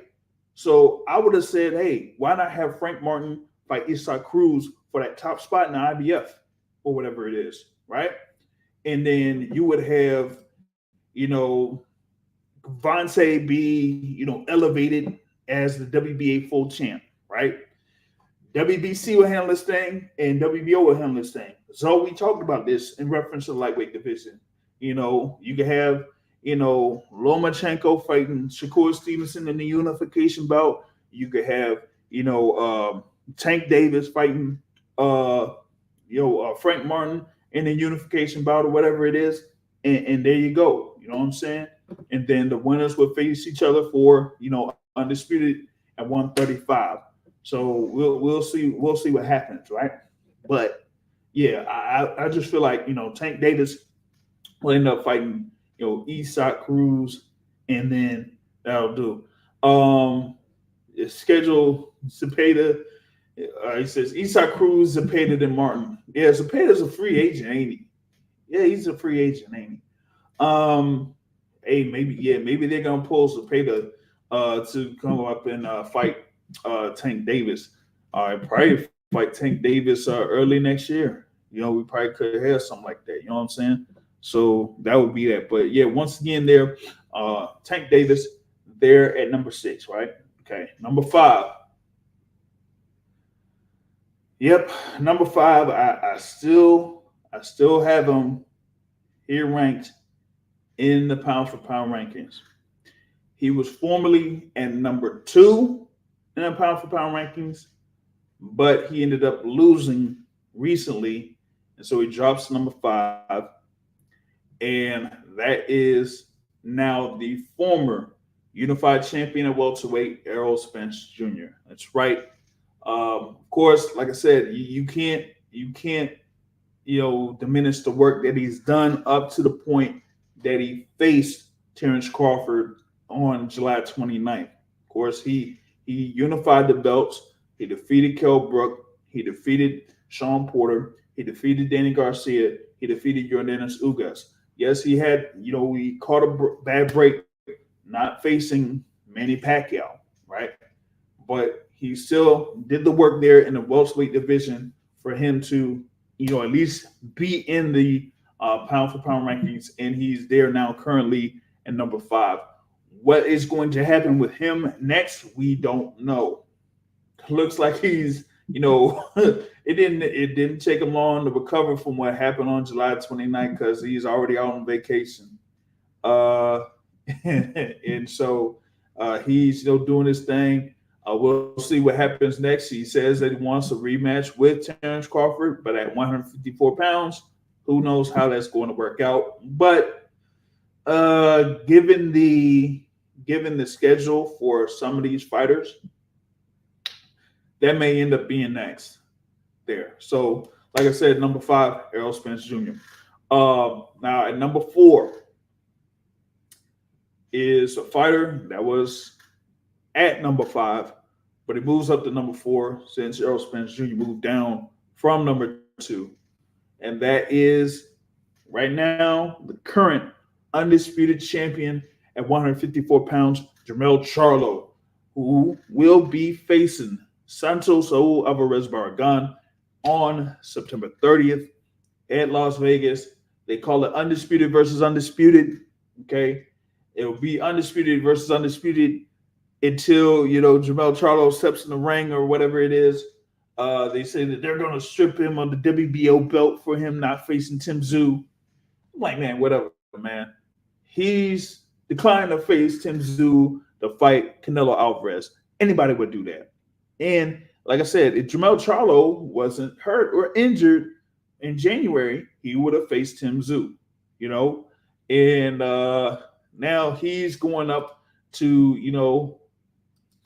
So I would have said, hey, why not have Frank Martin fight Isaac Cruz for that top spot in the IBF or whatever it is, right? And then you would have, Vontae be, elevated as the WBA full champ, right? WBC will handle this thing and WBO will handle this thing. So we talked about this in reference to the lightweight division. You could have, Lomachenko fighting Shakur Stevenson in the unification bout. You could have, Tank Davis fighting, Frank Martin in the unification bout or whatever it is. And there you go. You know what I'm saying? And then the winners will face each other for, undisputed at 135. So we'll see what happens, right? But yeah, I just feel like Tank Davis will end up fighting Isaac Cruz, and then that'll do. It's scheduled Zepeda. He says Isaac Cruz, Zepeda, then Martin. Yeah, Zepeda's a free agent, ain't he? Yeah, he's a free agent, ain't he? Hey, maybe they're gonna pull Zepeda to come up and fight Tank Davis. Probably fight Tank Davis early next year. We probably could have something like that. You know what I'm saying? So that would be that. But yeah, once again, there, Tank Davis, there at number 6, right? Okay, number 5. Yep, number 5. I still have him here ranked in the pound for pound rankings. He was formerly at number 2 in the pound for pound rankings, but he ended up losing recently, and so he drops to number 5. And that is now the former unified champion at welterweight, Errol Spence Jr. That's right. Of course, like I said, you can't diminish the work that he's done up to the point that he faced Terrence Crawford on July 29th. Of course, he unified the belts. He defeated Kell Brook. He defeated Sean Porter. He defeated Danny Garcia. He defeated Yordenis Ugas. Yes, he had, he caught a bad break not facing Manny Pacquiao, right? But he still did the work there in the welterweight division for him to, at least be in the pound for pound rankings. And he's there now currently at number 5. What is going to happen with him next, we don't know. Looks like he's, it didn't take him long to recover from what happened on July 29th because he's already out on vacation. And so he's still doing his thing. We'll see what happens next. He says that he wants a rematch with Terrence Crawford, but at 154 pounds, who knows how that's going to work out. But given the given the schedule for some of these fighters, that may end up being next there. So, like I said, number 5, Errol Spence Jr. Now at number 4 is a fighter that was at number 5, but he moves up to number 4 since Errol Spence Jr. moved down from number 2. And that is right now the current undisputed champion at 154 pounds, Jermell Charlo, who will be facing Santos Saul Alvarez Barragan on September 30th at Las Vegas. They call it undisputed versus undisputed. Okay. It will be undisputed versus undisputed until, Jermell Charlo steps in the ring or whatever it is. They say that they're going to strip him of the WBO belt for him not facing Tim Tszyu. I'm like, man, whatever, man. He's declined to face Tim Tszyu to fight Canelo Alvarez. Anybody would do that. And like I said, if Jermell Charlo wasn't hurt or injured in January, he would have faced Tim Tszyu, And now he's going up to,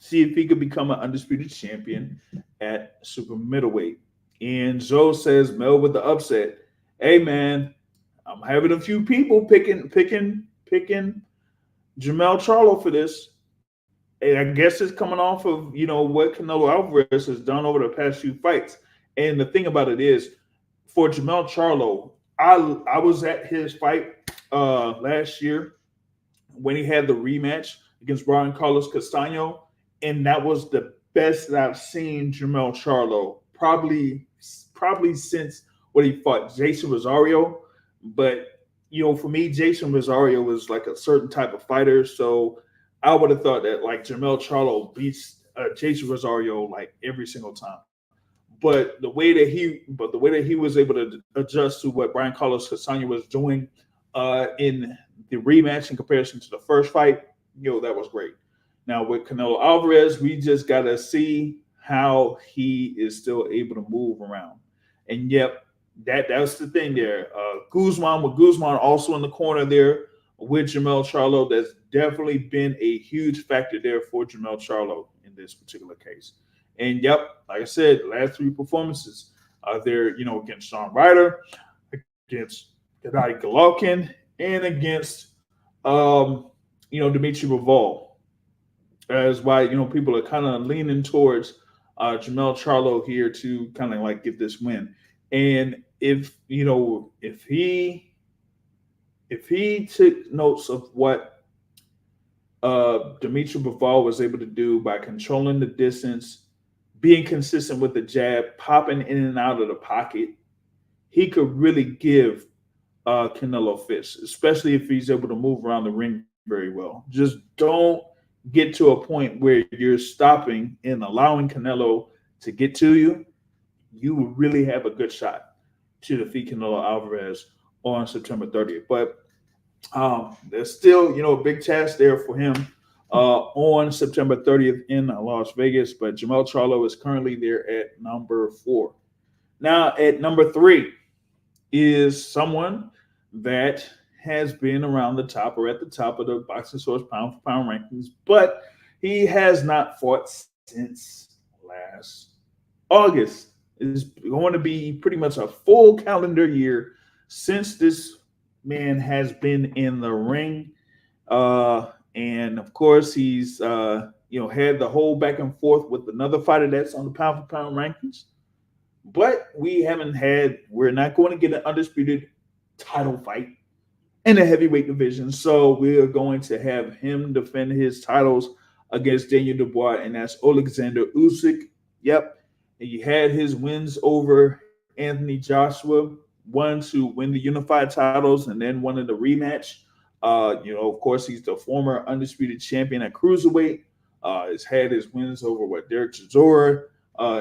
see if he could become an undisputed champion at super middleweight. And Joe says, Mel with the upset. Hey, man, I'm having a few people picking Jermell Charlo for this. And I guess it's coming off of, what Canelo Alvarez has done over the past few fights. And the thing about it is, for Jermell Charlo, I was at his fight last year when he had the rematch against Brian Carlos Castaño. And that was the best that I've seen Jermell Charlo, probably since when he fought Jason Rosario. But, for me, Jason Rosario was like a certain type of fighter. So I would have thought that like Jermell Charlo beats Jason Rosario like every single time. But the way that he was able to adjust to what Brian Carlos Castaño was doing in the rematch in comparison to the first fight, that was great. Now with Canelo Alvarez, we just got to see how he is still able to move around. And yep, that's the thing there. Guzman also in the corner there with Jermell Charlo. That's definitely been a huge factor there for Jermell Charlo in this particular case. And yep, like I said, the last 3 performances are there, against Sean Ryder, against Gennady Golovkin, and against Dimitri Bivol. That's why, people are kind of leaning towards Jermell Charlo here to kind of like get this win. And if he took notes of what Dimitri Bivol was able to do by controlling the distance, being consistent with the jab, popping in and out of the pocket, he could really give Canelo fits, especially if he's able to move around the ring very well. Just don't get to a point where you're stopping and allowing Canelo to get to you. You will really have a good shot to defeat Canelo Alvarez on September 30th. But there's still, a big task there for him on September 30th in Las Vegas. But Jermell Charlo is currently there at number 4. Now at number 3 is someone that has been around the top or at the top of the Boxing Source pound for pound rankings, but he has not fought since last August. It's going to be pretty much a full calendar year since this man has been in the ring. And of course, he's had the whole back and forth with another fighter that's on the pound for pound rankings. But we're not going to get an undisputed title fight in the heavyweight division. So we are going to have him defend his titles against Daniel Dubois, and that's Alexander Usyk. Yep. And he had his wins over Anthony Joshua, one to win the unified titles and then one in the rematch. Of course, he's the former undisputed champion at cruiserweight. He's had his wins over Derek Chisora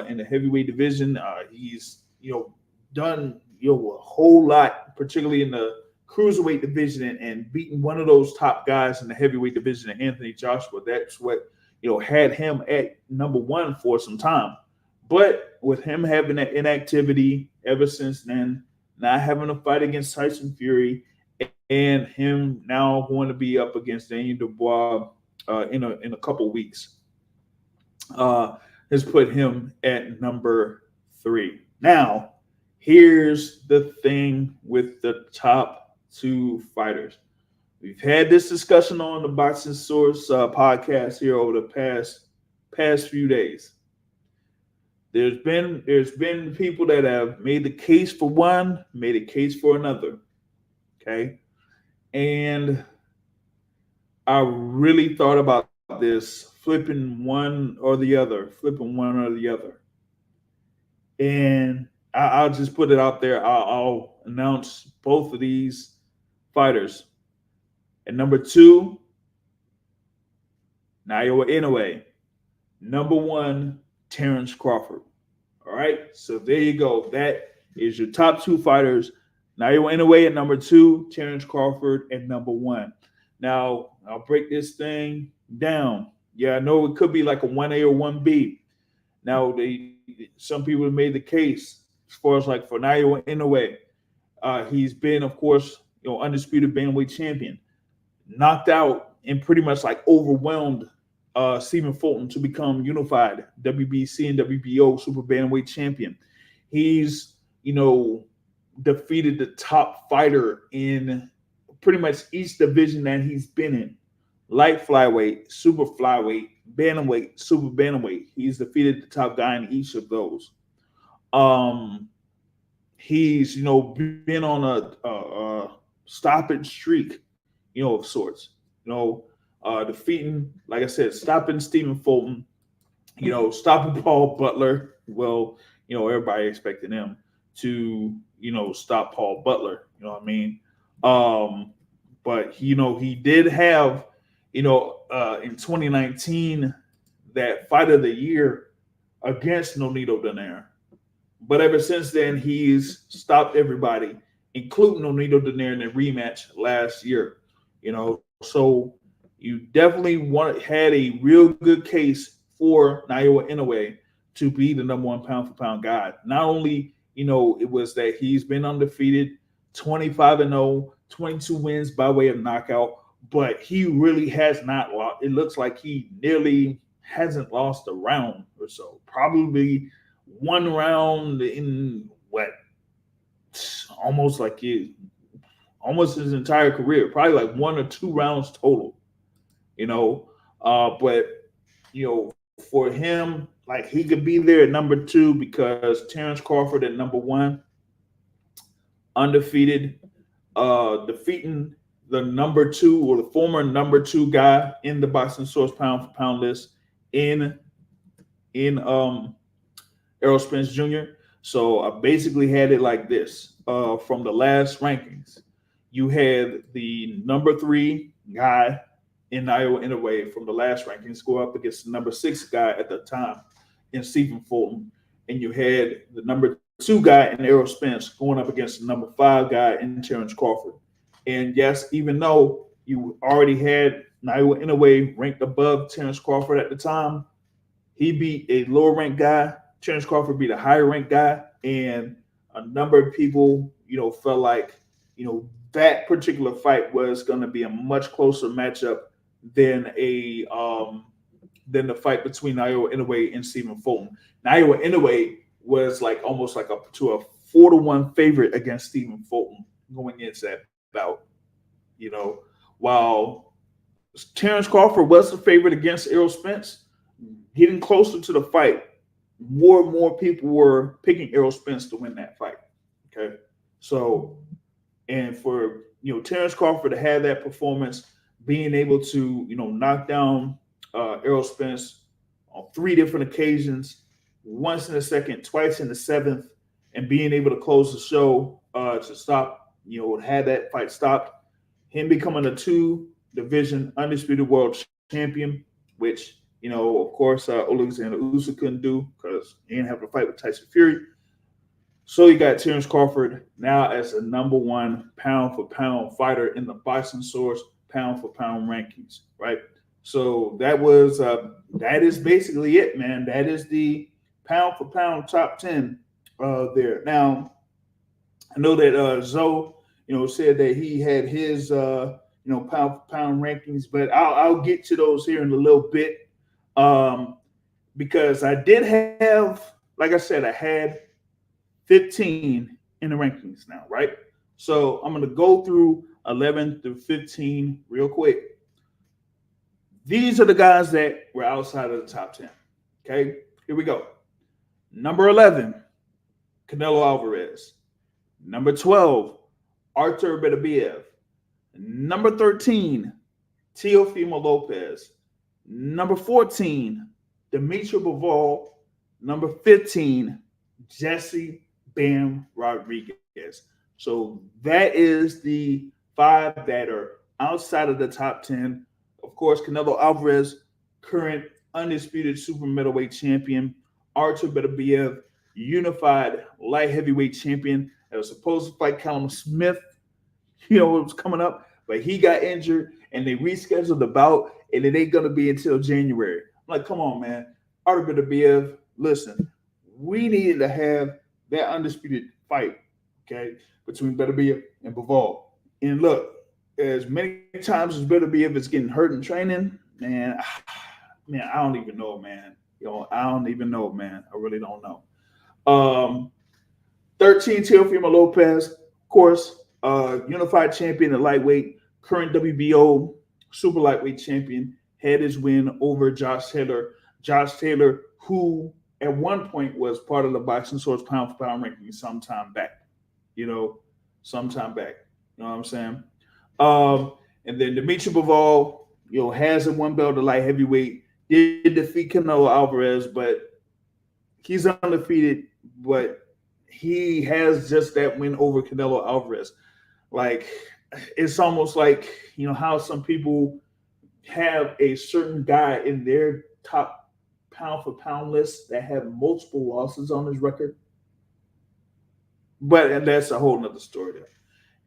in the heavyweight division. He's done a whole lot, particularly in the cruiserweight division, and beating one of those top guys in the heavyweight division, Anthony Joshua. That's what had him at number 1 for some time. But with him having that inactivity ever since then, not having a fight against Tyson Fury, and him now going to be up against Daniel Dubois, in a couple weeks. Has put him at number 3. Now, here's the thing with the top 2 fighters. We've had this discussion on the Boxing Source podcast here over the past few days. There's been people that have made the case for one, made a case for another. Okay, and I really thought about this, flipping one or the other, and I'll just put it out there. I'll announce both of these fighters. At number 2, Naoya Inoue. Number 1, Terrence Crawford. All right, so there you go. That is your top 2 fighters. Naoya Inoue at number 2, Terrence Crawford at number 1. Now, I'll break this thing down. Yeah, I know it could be like a 1A or 1B. Now, some people have made the case as far as like for Naoya Inoue. He's been, of course, undisputed bantamweight champion. Knocked out and pretty much like overwhelmed Stephen Fulton to become unified WBC and WBO super bantamweight champion. He's, defeated the top fighter in pretty much each division that he's been in. Light flyweight, super flyweight, bantamweight, super bantamweight. He's defeated the top guy in each of those. He's, been on a stoppage streak, of sorts. Defeating, like I said, stopping Stephen Fulton, stopping Paul Butler. Well, everybody expected him to, stop Paul Butler. You know what I mean? But he did have, in 2019, that fight of the year against Nonito Donaire. But ever since then, he's stopped everybody, including Nonito Donaire in the rematch last year. So you definitely had a real good case for Naoya Inoue to be the number 1 pound for pound guy. Not only, it was that he's been undefeated, 25-0, 22 wins by way of knockout, but he really has not lost. It looks like he nearly hasn't lost a round or so. Probably one round in almost his entire career. Probably like 1 or 2 rounds total. But for him, like, he could be there at number 2 because Terrence Crawford at number 1, undefeated, defeating the number 2 or the former number 2 guy in the Boxing Source pound for pound list in Errol Spence Jr. So I basically had it like this from the last rankings. You had the number 3 guy in Naoya Inoue from the last rankings go up against the number 6 guy at the time in Stephen Fulton. And you had the number 2 guy in Errol Spence going up against the number 5 guy in Terrence Crawford. And yes, even though you already had Naoya Inoue ranked above Terrence Crawford at the time, he beat a lower ranked guy. Terrence Crawford beat a higher ranked guy. And a number of people, felt like, that particular fight was going to be a much closer matchup than the fight between Naoya Inoue and Stephen Fulton. Naoya Inoue was like almost like up to a 4-1 favorite against Stephen Fulton going into that bout. While Terrence Crawford was the favorite against Errol Spence, getting closer to the fight, more and more people were picking Errol Spence to win that fight. Okay, so and for Terrence Crawford to have that performance, being able to knock down Errol Spence on 3 different occasions, once in the second, twice in the 7th, and being able to close the show to stop, had that fight stopped, him becoming a 2-division undisputed world champion, which of course Alexander Usyk couldn't do because he didn't have a fight with Tyson Fury. So you got Terrence Crawford now as the number 1 pound for pound fighter in the Boxing Source pound for pound rankings, right? So that is basically it, man. That is the pound for pound top 10 there. Now, I know that Zoe, said that he had his, pound for pound rankings, but I'll get to those here in a little bit. Because I did have, like I said, I had 15 in the rankings now, right? So I'm going to go through 11 through 15 real quick. These are the guys that were outside of the top 10. Okay, here we go. Number 11, Canelo Alvarez. Number 12, Artur Beterbiev. Number 13, Teofimo Lopez. Number 14, Dimitri Bivol. Number 15, Jesse Bam Rodriguez. So that is the 5 that are outside of the top 10. Of course, Canelo Alvarez, current undisputed super middleweight champion. Artur Beterbiev, unified light heavyweight champion that was supposed to fight Callum Smith. It was coming up, but he got injured and they rescheduled the bout, and it ain't going to be until January. I'm like, come on, man. Artur Beterbiev, listen, we needed to have that undisputed fight, okay, between Beterbiev and Bivol. And look, as many times as Beterbiev is getting hurt in training, man, I don't even know, man. I don't even know, man. I really don't know. 13, Teofimo Lopez, of course, unified champion at lightweight, current WBO super lightweight champion, had his win over Josh Taylor. Josh Taylor, who at one point was part of the Boxing Source pound for pound ranking sometime back. Sometime back. You know what I'm saying? And then Dimitri Bivol, has a one belt at light heavyweight, did defeat Canelo Alvarez, but he's undefeated, but he has just that win over Canelo Alvarez. Like, it's almost like, how some people have a certain guy in their top pound for pound list that have multiple losses on his record. And that's a whole nother story there.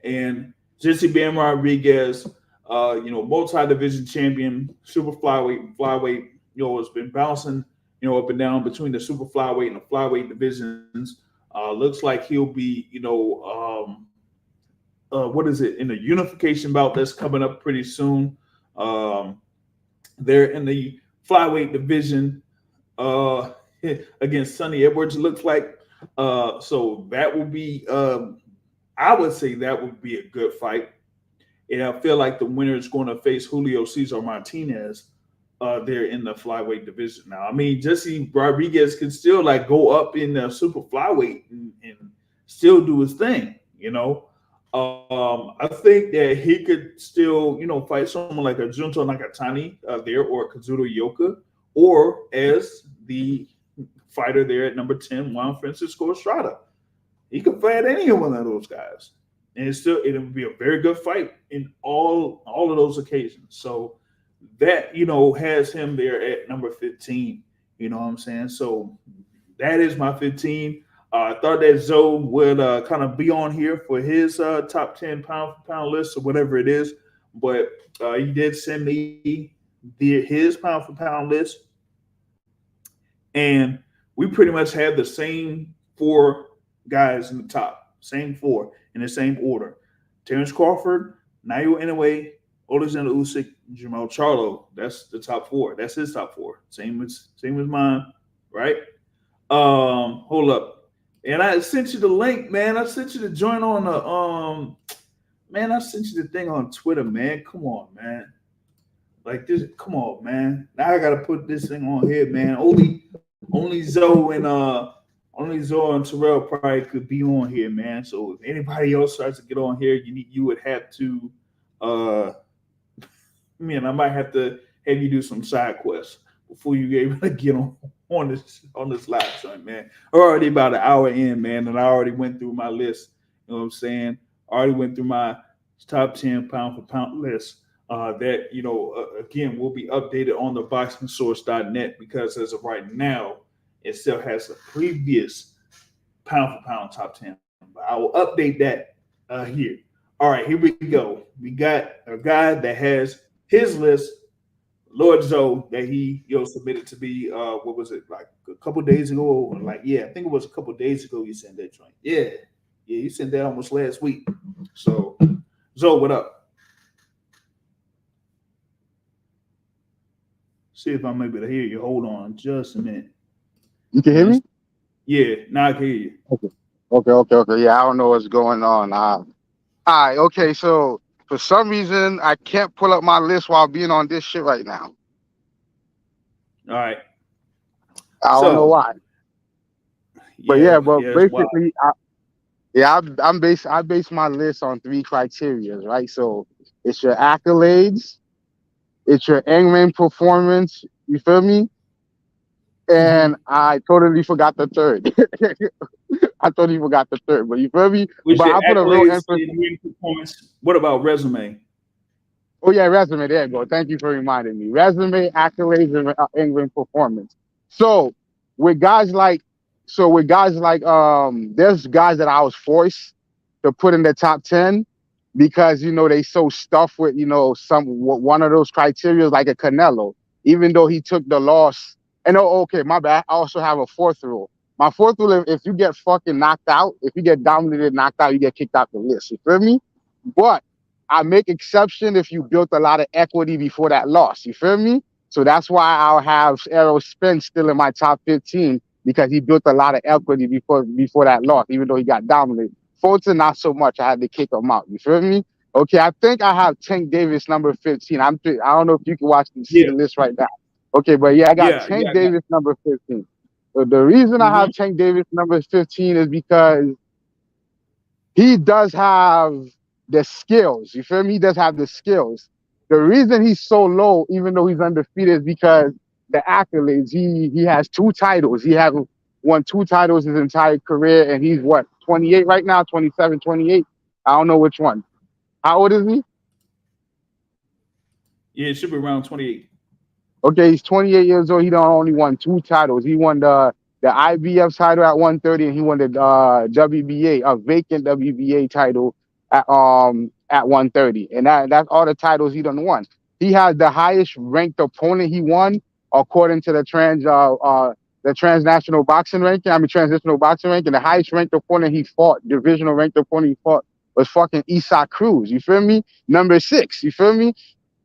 And Jesse Bam Rodriguez, multi-division champion, super flyweight, has been bouncing, up and down between the super flyweight and the flyweight divisions. Looks like he'll be, what is it, in the unification bout that's coming up pretty soon. They're in the flyweight division against Sonny Edwards, it looks like. So that will be, I would say that would be a good fight. And I feel like the winner is going to face Julio Cesar Martinez there in the flyweight division. Now, Jesse Rodriguez can still go up in the super flyweight and still do his thing, I think that he could still, fight someone like a Junto Nakatani there, or Kazuto Ioka, or as the fighter there at number 10, Juan Francisco Estrada. He could fight any one of those guys. And it would be a very good fight in all of those occasions. So that, has him there at number 15. You know what I'm saying? So that is my 15. I thought that Zoe would kind of be on here for his top 10 pound for pound list or whatever it is. But he did send me his pound for pound list. And we pretty much have the same 4 guys in the top, same 4 in the same order. Terrence Crawford, Naoya Inoue, Alexander Usyk, Jermell Charlo. That's the top 4. That's his top 4. Same as mine, right? Hold up. And I sent you the link, man. I sent you the joint on the man, I sent you the thing on Twitter, man. Come on, man. Like this, come on, man. Now I gotta put this thing on here, man. Only Zoe and Terrell probably could be on here, man. So if anybody else starts to get on here, you would have to I might have to have you do some side quests before you get able to get on this live joint, man. Already about an hour in, man, and I already went through my list. You know what I'm saying? I already went through my top 10 pound for pound list. That again will be updated on the boxingsource.net, because as of right now, it still has the previous pound for pound top 10. But I will update that here. All right, here we go. We got a guy that has his list, Lord Zoe, that he submitted to me. What was it, like a couple days ago? I think it was a couple days ago. You sent that joint. Yeah, you sent that almost last week. So Zoe, what up? See if I'm able to hear you. Hold on just a minute. You can hear Let's, me? yeah, now I can hear you. Okay. Okay. Yeah, I don't know what's going on. All right. Okay. So for some reason, I can't pull up my list while being on this shit right now. All right. I don't know So, why. But yeah, yeah, but yeah, it's wild. basically, I base my list on three criteria, right? So it's your accolades, it's your in-ring performance. You feel me? And Mm-hmm. I totally forgot the third. I totally forgot the third, but you feel me? With But your I put a real accolades emphasis. in your performance, what about resume? Oh yeah, resume. There you go. Thank you for reminding me. Resume, accolades, and England performance. So with guys like, there's guys that I was forced to put in the top 10 because they so stuffed with one of those criteria like a Canelo. Even though he took the loss, and okay, my bad. I also have a fourth rule. My fourth rule: if you get fucking knocked out, if you get dominated, knocked out, you get kicked out the list. You feel me? But I make exception if you built a lot of equity before that loss. You feel me? So that's why I'll have Errol Spence still in my top 15 because he built a lot of equity before that loss, even though he got dominated. Fulton, not so much. I had to kick him out. You feel me? Okay, I think I have Tank Davis number 15. I don't know if you can watch and see Yeah, the list right now. Okay, but yeah, I got yeah, Tank I got. Davis number 15. So the reason I Mm-hmm. have Tank Davis number 15 is because he does have the skills. You feel me? He does have the skills. The reason he's so low, even though he's undefeated, is because the accolades. He has two titles. He has won two titles his entire career, and he's what, 28 right now, 27, 28. I don't know which one. How old is he? Yeah, it should be around 28. Okay, he's 28 years old. He don't only won two titles. He won the IBF title at 130, and he won the WBA, a vacant WBA title at 130. And that's all the titles he done won. He has the highest ranked opponent he won according to the transnational boxing ranking. I mean transitional boxing ranking. The highest ranked opponent he fought, divisional ranked opponent he fought was fucking Isaac Cruz. You feel me? Number 6. You feel me?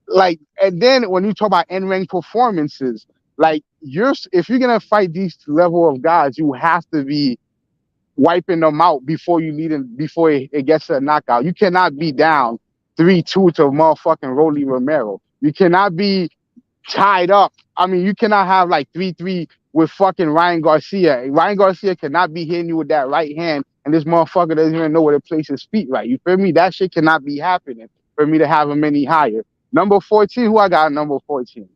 Like, and then when you talk about in-ring performances, like if you're gonna fight these level of guys, you have to be wiping them out before you lead in, before it gets to a knockout. You cannot be down 3-2 to motherfucking Rolly Romero. You cannot be tied up. I mean, you cannot have like 3-3 with fucking Ryan Garcia. Ryan Garcia cannot be hitting you with that right hand, and this motherfucker doesn't even know where to place his feet right. You feel me? That shit cannot be happening for me to have him any higher. Number 14, who I got at number 14?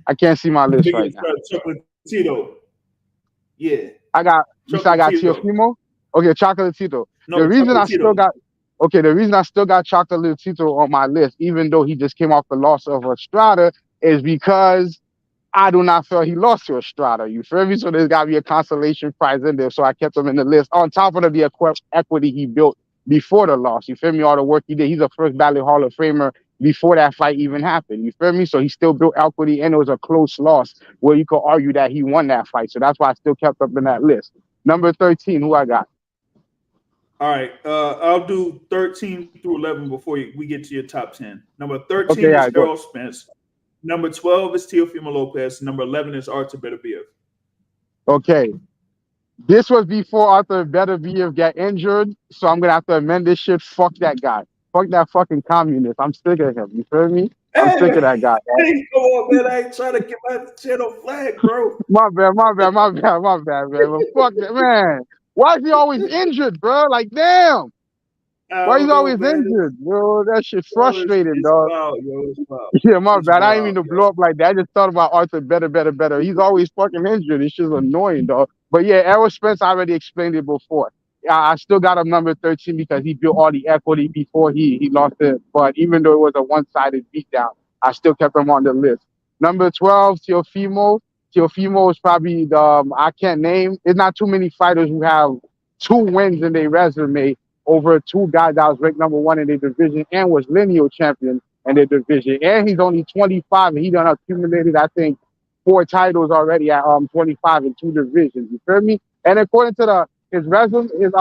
I can't see my The list right biggest now. Chocolatito. Yeah, You said I got Chocolatito. Teofimo? Okay, Chocolatito. No, The reason I Chocolatito. still got the reason I still got Chocolatito on my list, even though he just came off the loss of Estrada, is because I do not feel he lost to Estrada. You feel me? So there's got to be a consolation prize in there. So I kept him in the list on top of the equity he built before the loss. You feel me? All the work he did. He's a first ballot Hall of Famer before that fight even happened. You feel me? So he still built equity, and it was a close loss where you could argue that he won that fight. So that's why I still kept up in that list. Number 13, who I got? All right, I'll do 13 through 11 before we get to your top 10. Number Okay, 13 yeah, is go. Errol Spence. Number 12 is Teofimo Lopez. Number 11 is Artur Beterbiev. Okay. This was before Arthur Beterbiev got injured, so I'm gonna have to amend this shit. Fuck that guy. Fuck that fucking communist. I'm sick of him. You feel me? I'm Hey, sick of that guy. Right? hey, come on, man. I ain't trying to get my channel flag, bro. My bad, man. But fuck that, man. Why is he always injured, bro? Like, damn. I Why he's don't know, always man. injured, bro? That shit Yo, frustrating, it's dog. wild, yo. It's wild. Yeah, my It's bad. I didn't mean wild, to yo. blow up like that. I just thought about Arthur better. He's always fucking injured. It's just annoying, dog. But yeah, Errol Spence, I already explained it before. I still got him number 13 because he built all the equity before he lost it. But even though it was a one-sided beatdown, I still kept him on the list. Number 12, Teofimo. Teofimo is probably I can't name. There's not too many fighters who have 2 wins in their resume over 2 guys that was ranked number 1 in their division and was lineal champion in their division. And he's only 25 and he done accumulated, I think, 4 titles already at 25 in 2 divisions. You feel me? And according to his resume, his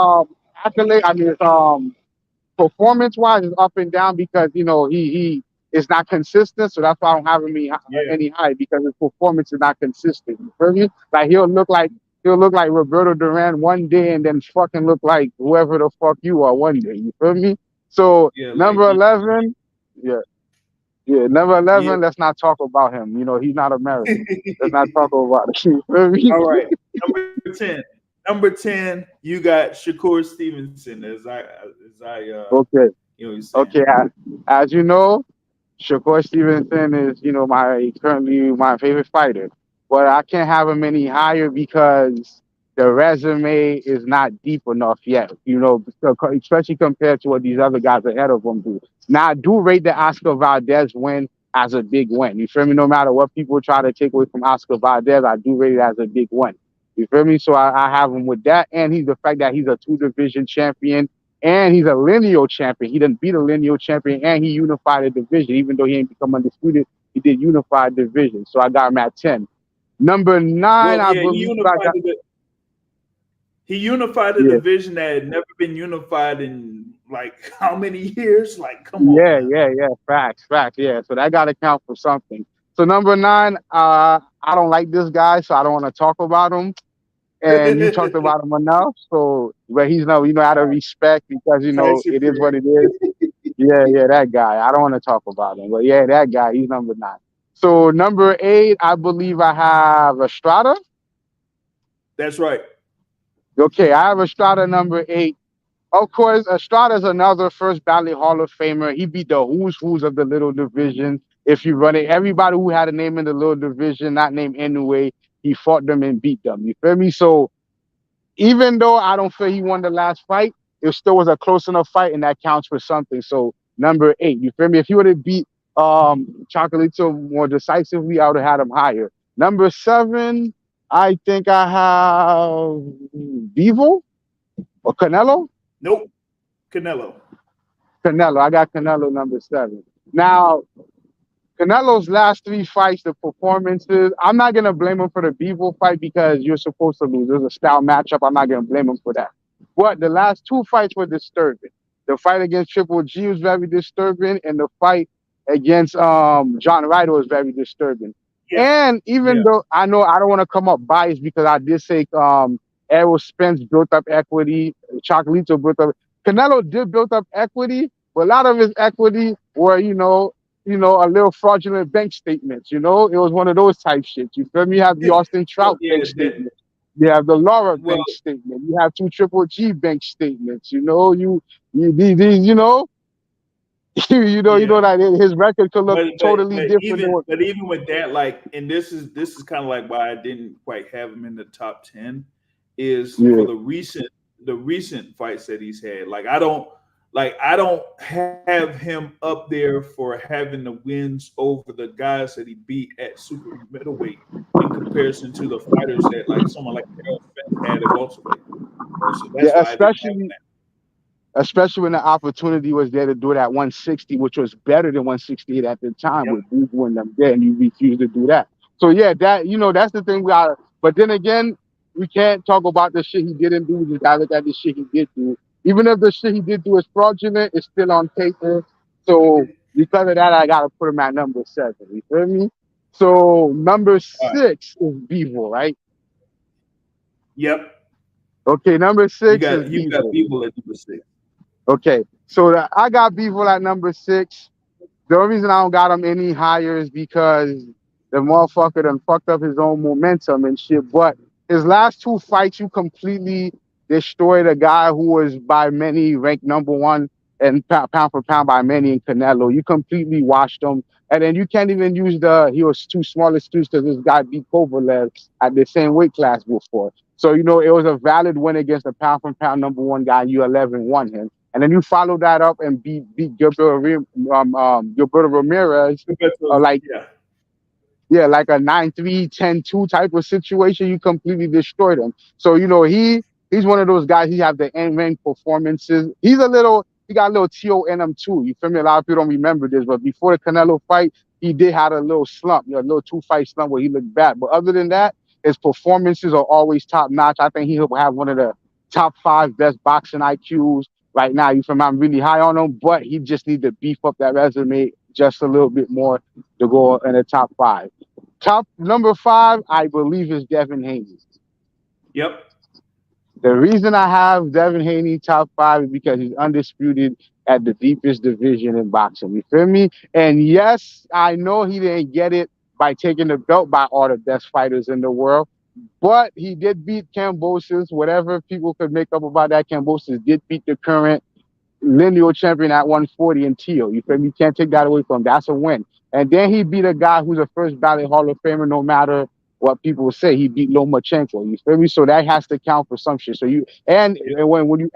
accolade, I mean his performance wise is up and down because he it's not consistent. So that's why I don't have him Yeah, any high, because his performance is not consistent. You feel me? Like he'll look like Roberto Duran one day and then fucking look like whoever the fuck you are one day. You feel me? So yeah, like number 11, yeah, yeah, number yeah. 11. Let's not talk about him. He's not American. Let's not talk about it. You feel me? All right, number 10. Number 10, you got Shakur Stevenson, Okay, you know what you're saying. okay. As you know, Shakur Stevenson is, my currently my favorite fighter, but I can't have him any higher because the resume is not deep enough yet. Especially compared to what these other guys ahead of him do. Now, I do rate the Oscar Valdez win as a big win. You feel me? No matter what people try to take away from Oscar Valdez, I do rate it as a big win. You feel me? So I have him with that, and he's the fact that he's a two-division champion and he's a lineal champion. He didn't beat a lineal champion, and he unified a division. Even though he ain't become undisputed, he did unify a division. So I got him at 10. Number 9, Well, I yeah, believe I got. he unified a Yeah, division that had never been unified in like how many years? Like, come on, yeah, man. yeah, yeah. Facts. Yeah. So that got to count for something. So number 9, I don't like this guy, so I don't want to talk about him. And you talked about him enough, so but he's no, out of respect, because Tyson it is what Fury. it is. Yeah, that guy. I don't want to talk about him, but yeah, that guy. He's number 9. So number 8, I believe I have Estrada. That's right. Okay, I have Estrada number 8. Of course, Estrada's another first ballot Hall of Famer. He beat the who's of the little division. If you run it, everybody who had a name in the little division, not named anyway, he fought them and beat them. You feel me? So even though I don't feel he won the last fight, it still was a close enough fight, and that counts for something. So number 8, you feel me? If he would have beat Chocolito more decisively, I would have had him higher. Number 7, I think I have Bevo or Canelo. Nope. Canelo. Canelo. I got Canelo number 7. Now, Canelo's last 3 fights, the performances, I'm not going to blame him for the Bevo fight because you're supposed to lose. There's a style matchup. I'm not going to blame him for that. But the last 2 fights were disturbing. The fight against Triple G was very disturbing, and the fight against John Ryder was very disturbing. Yeah. And even Yeah. though I know I don't want to come up biased because I did say Errol Spence built up equity, Chocolito built up. Canelo did build up equity, but a lot of his equity were, a little fraudulent bank statements. It was one of those type shit. You feel me? You have the Austin Well, Trout yeah, bank statement. You have the Laura well, bank statement. You have 2 Triple G bank statements. These, yeah. that his record could look But totally different than what. even with that, like, and this is kind of like why I didn't quite have him in the top 10 is Yeah, for the recent fights that he's had. I don't have him up there for having the wins over the guys that he beat at super middleweight in comparison to the fighters that like someone like Errol Spence had at welterweight. So that's yeah, why I didn't have him especially when the opportunity was there to do it at 160, which was better than 168 at the time there. with Beagle and them there, and you refused to do that. So yeah, that's the thing we got. But then again, we can't talk about the shit he didn't do. We just gotta look at the shit he did do. Even if the shit he did do is fraudulent, it's still on paper. So Yep. because of that, I gotta put him at number 7. You feel me? So number All right. 6 is Beagle, right? Yep. Okay, number You 6 is got you got Beagle. people at number 6. Okay, so I got Beagle at number 6. The only reason I don't got him any higher is because the motherfucker done fucked up his own momentum and shit. But his last 2 fights, you completely destroyed a guy who was by many ranked number 1 and pound for pound by many in Canelo. You completely washed him. And then you can't even use he was too small excuse because this guy beat Kovalev at the same weight class before. So, it was a valid win against a pound for pound number 1 guy. U11 won him. And then you follow that up and beat Gilberto Ramirez, like Yeah. yeah, like a 9-3, 10-2 type of situation. You completely destroyed him. So he's one of those guys. He have the end rank performances. He got a little TO in him too. You feel me? A lot of people don't remember this, but before the Canelo fight, he did have a little slump, a little 2-fight slump where he looked bad. But other than that, his performances are always top notch. I think he'll have one of the top 5 best boxing IQs right now. You feel me? I'm really high on him, but he just need to beef up that resume just a little bit more to go in the top five. Top number five, I believe, is Devin Haney. Yep. The reason I have Devin Haney top five is because he's undisputed at the deepest division in boxing. You feel me? And yes, I know he didn't get it by taking the belt by all the best fighters in the world, but he did beat Kambosos. Whatever people could make up about that, Kambosos did beat the current lineal champion at 140 in Teal. You feel me? You can't take that away from him. That's a win. And then he beat a guy who's a first ballot Hall of Famer, no matter what people say. He beat Lomachenko. You feel me? So that has to count for some shit. So you and when you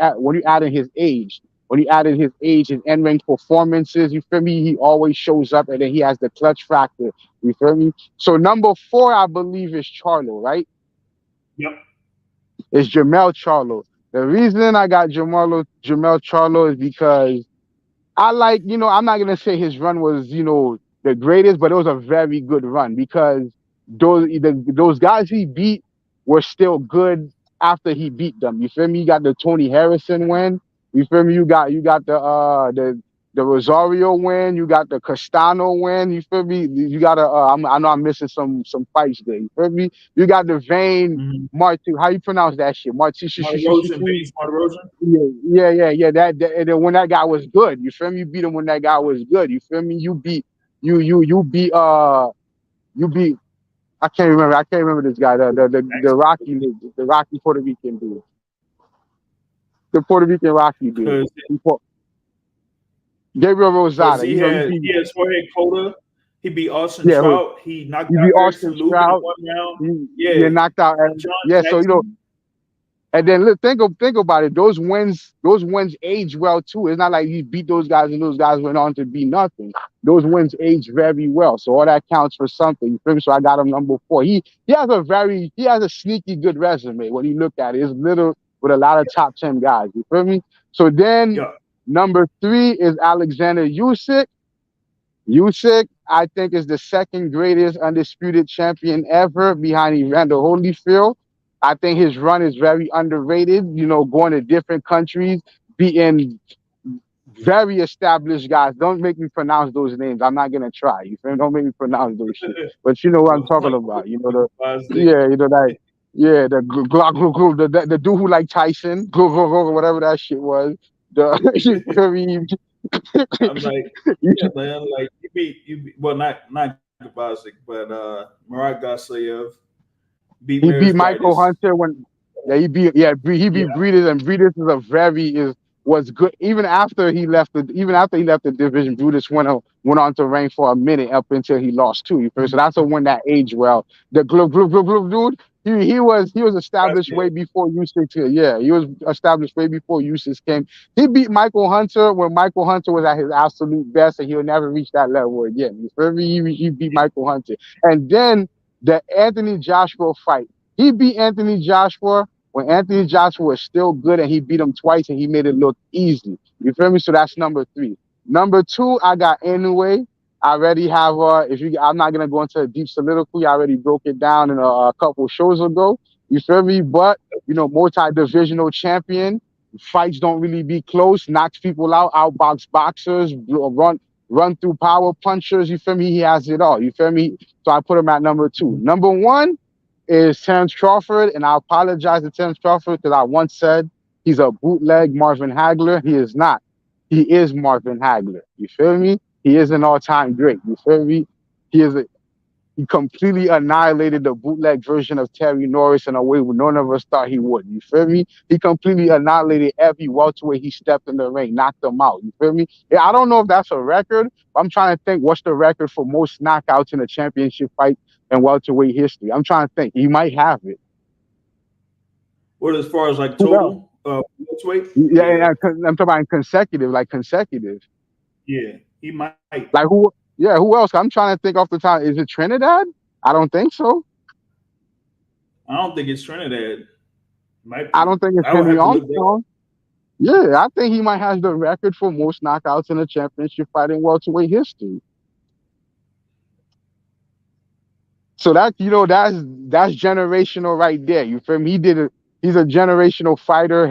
add in his age, when you add in his age and end range performances, you feel me? He always shows up, and then he has the clutch factor. You feel me? So number four, I believe, is Charlo, right? Yep. It's Jamel Charlo. The reason I got Jamel Charlo is because I like, I'm not gonna say his run was, the greatest, but it was a very good run because those guys he beat were still good after he beat them. You feel me? You got the Tony Harrison win. You feel me? You got the Rosario win. You got the Castano win. You feel me? You got I know I'm missing some fights there. You feel me? You got the Vane Mm-hmm. Marti. How you pronounce that shit? Rosen, Vince Rosen. Yeah. That and then when that guy was good, you feel me? You beat him when that guy was good. You feel me? You beat I can't remember this guy, the Rocky Puerto Rican dude. The Puerto Rican Rocky dude. Because Gabriel Rosada. he has Jorge Cota. He beat Austin Yeah, Trout. He knocked he out beat Erickson Austin Lubin in Stroud. one round. He knocked out. John Yeah, so Jackson. and then look, think about it. Those wins age well too. It's not like he beat those guys and those guys went on to be nothing. Those wins age very well. So all that counts for something. You feel me? So I got him number four. He has a sneaky good resume when you look at it. It's little with a lot of top 10 guys. You feel me? So then Yeah. number three is Alexander Usyk. Usyk, I think, is the second greatest undisputed champion ever behind Evander Holyfield. I think his run is very underrated, going to different countries, beating very established guys. Don't make me pronounce those names. I'm not gonna try. You feel me? Don't make me pronounce those shit. But you know what I'm talking about. The dude who like Tyson, whatever that shit was. You feel me? I'm like, yeah, man. Like you beat well, not Kovacic, but Marat Gasayev beat He beat Maris Michael Brides. Hunter he beat Breeders, and Breeders was good even after he left the division. Brutus went on to reign for a minute up until he lost two. You feel? So that's a one that aged well. The glove dude, he was established way before Usyk. Yeah, he was established way before Usyk came. He beat Michael Hunter when Michael Hunter was at his absolute best, and he'll never reach that level again. You feel me? He beat Michael Hunter, and then the Anthony Joshua fight. He beat Anthony Joshua when Anthony Joshua was still good, and he beat him twice, and he made it look easy. You feel me? So that's number three. Number two, I got Inoue. I already have I'm not gonna go into a deep soliloquy. I already broke it down in a couple shows ago. You feel me? But multi-divisional champion. Fights don't really be close. Knocks people out. Outbox boxers. Run through power punchers. You feel me? He has it all. You feel me? So I put him at number two. Number one is Terence Crawford, and I apologize to Terence Crawford because I once said he's a bootleg Marvin Hagler. He is not. He is Marvin Hagler. You feel me? He is an all-time great. You feel me? He completely annihilated the bootleg version of Terry Norris in a way none of us thought he would. You feel me? He completely annihilated every welterweight he stepped in the ring, knocked them out. You feel me? Yeah, I don't know if that's a record. But I'm trying to think what's the record for most knockouts in a championship fight in welterweight history. I'm trying to think. He might have it. What as far as like Who else? total weight? Yeah, I'm talking about consecutive. Yeah, he might. Like who? Yeah, who else? I'm trying to think off the top. Is it Trinidad? I don't think so. I don't think it's Trinidad. Might be. I don't think it's I would Henry have to look that up. Armstrong. Yeah, I think he might have the record for most knockouts in a championship fight in welterweight history. So that's generational right there. You feel me? He's a generational fighter,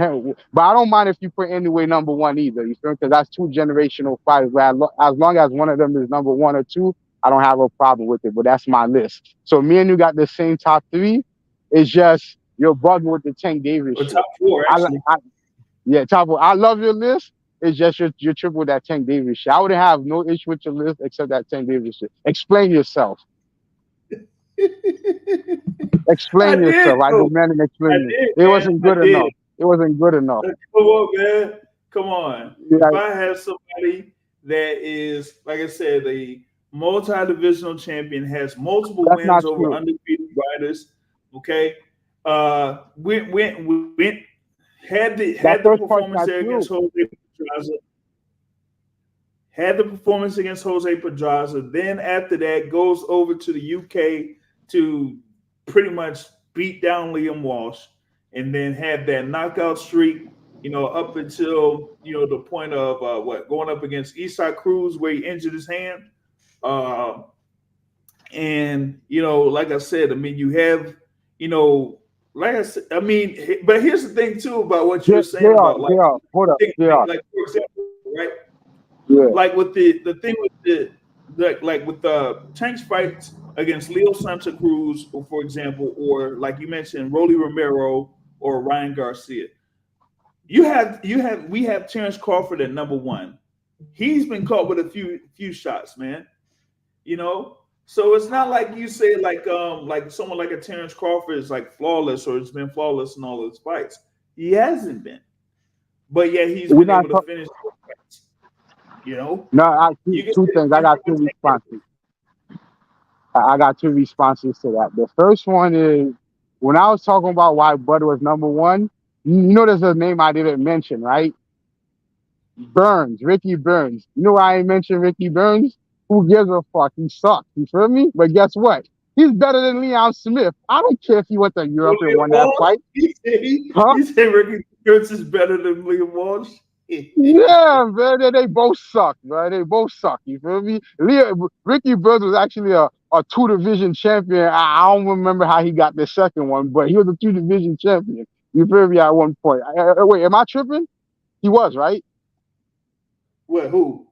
but I don't mind if you put anyway #1 either. You feel? Because that's two generational fighters. Where as long as one of them is #1 or two, I don't have a problem with it. But that's my list. So me and you got the same top three. It's just you're bugging with the Tank Davis Or shit. top four, actually. Yeah, top four. I love your list. It's just you're triple with that Tank Davis shit. I would have no issue with your list except that Tank Davis shit. Explain yourself. I Explain did, yourself. I though. demand an I explanation. did, It man. wasn't I good did. enough. It wasn't good enough. Come on, man. Come on. Yeah, If I have somebody that is, like I said, a multi-divisional champion, has multiple that's wins not over true. undefeated fighters, okay, went That had the first part's performance not there true. against Jose Pedraza, had the performance against Jose Pedraza. Then after that, goes over to the UK to pretty much beat down Liam Walsh, and then had that knockout streak. Up until the point of going up against Isaac Cruz, where he injured his hand. Uh, and like I said, I mean, you have, like I said, I mean, but here's the thing too about what you were saying about They are. Hold up. They are. like for example, right? Yeah. Like with the thing with like with the Tank's fights against Leo Santa Cruz, for example, or like you mentioned, Rolly Romero or Ryan Garcia. We have Terrence Crawford at #1. He's been caught with a few shots, man. So it's not like you say like someone like a Terrence Crawford is like flawless or has been flawless in all his fights. He hasn't been, but yeah, he's We're been not able to finish fights. no, You get two the things. I got two difference. responses. I got two responses to that. The first one is when I was talking about why Bud was #1, there's a name I didn't mention, right? Burns, Ricky Burns. You know why I ain't mentioned Ricky Burns? Who gives a fuck? He sucks. You feel me? But guess what? He's better than Leon Smith. I don't care if he went to Europe and Liam won that Walsh. fight. Huh? He said Ricky Kurtz is better than Liam Walsh. Yeah, man, they both suck, man. They both suck. You feel me? Ricky Burns was actually a two-division champion. I don't remember how he got the second one, but he was a two-division champion. You feel me? At one point. Wait, am I tripping? He was, right? What? Who?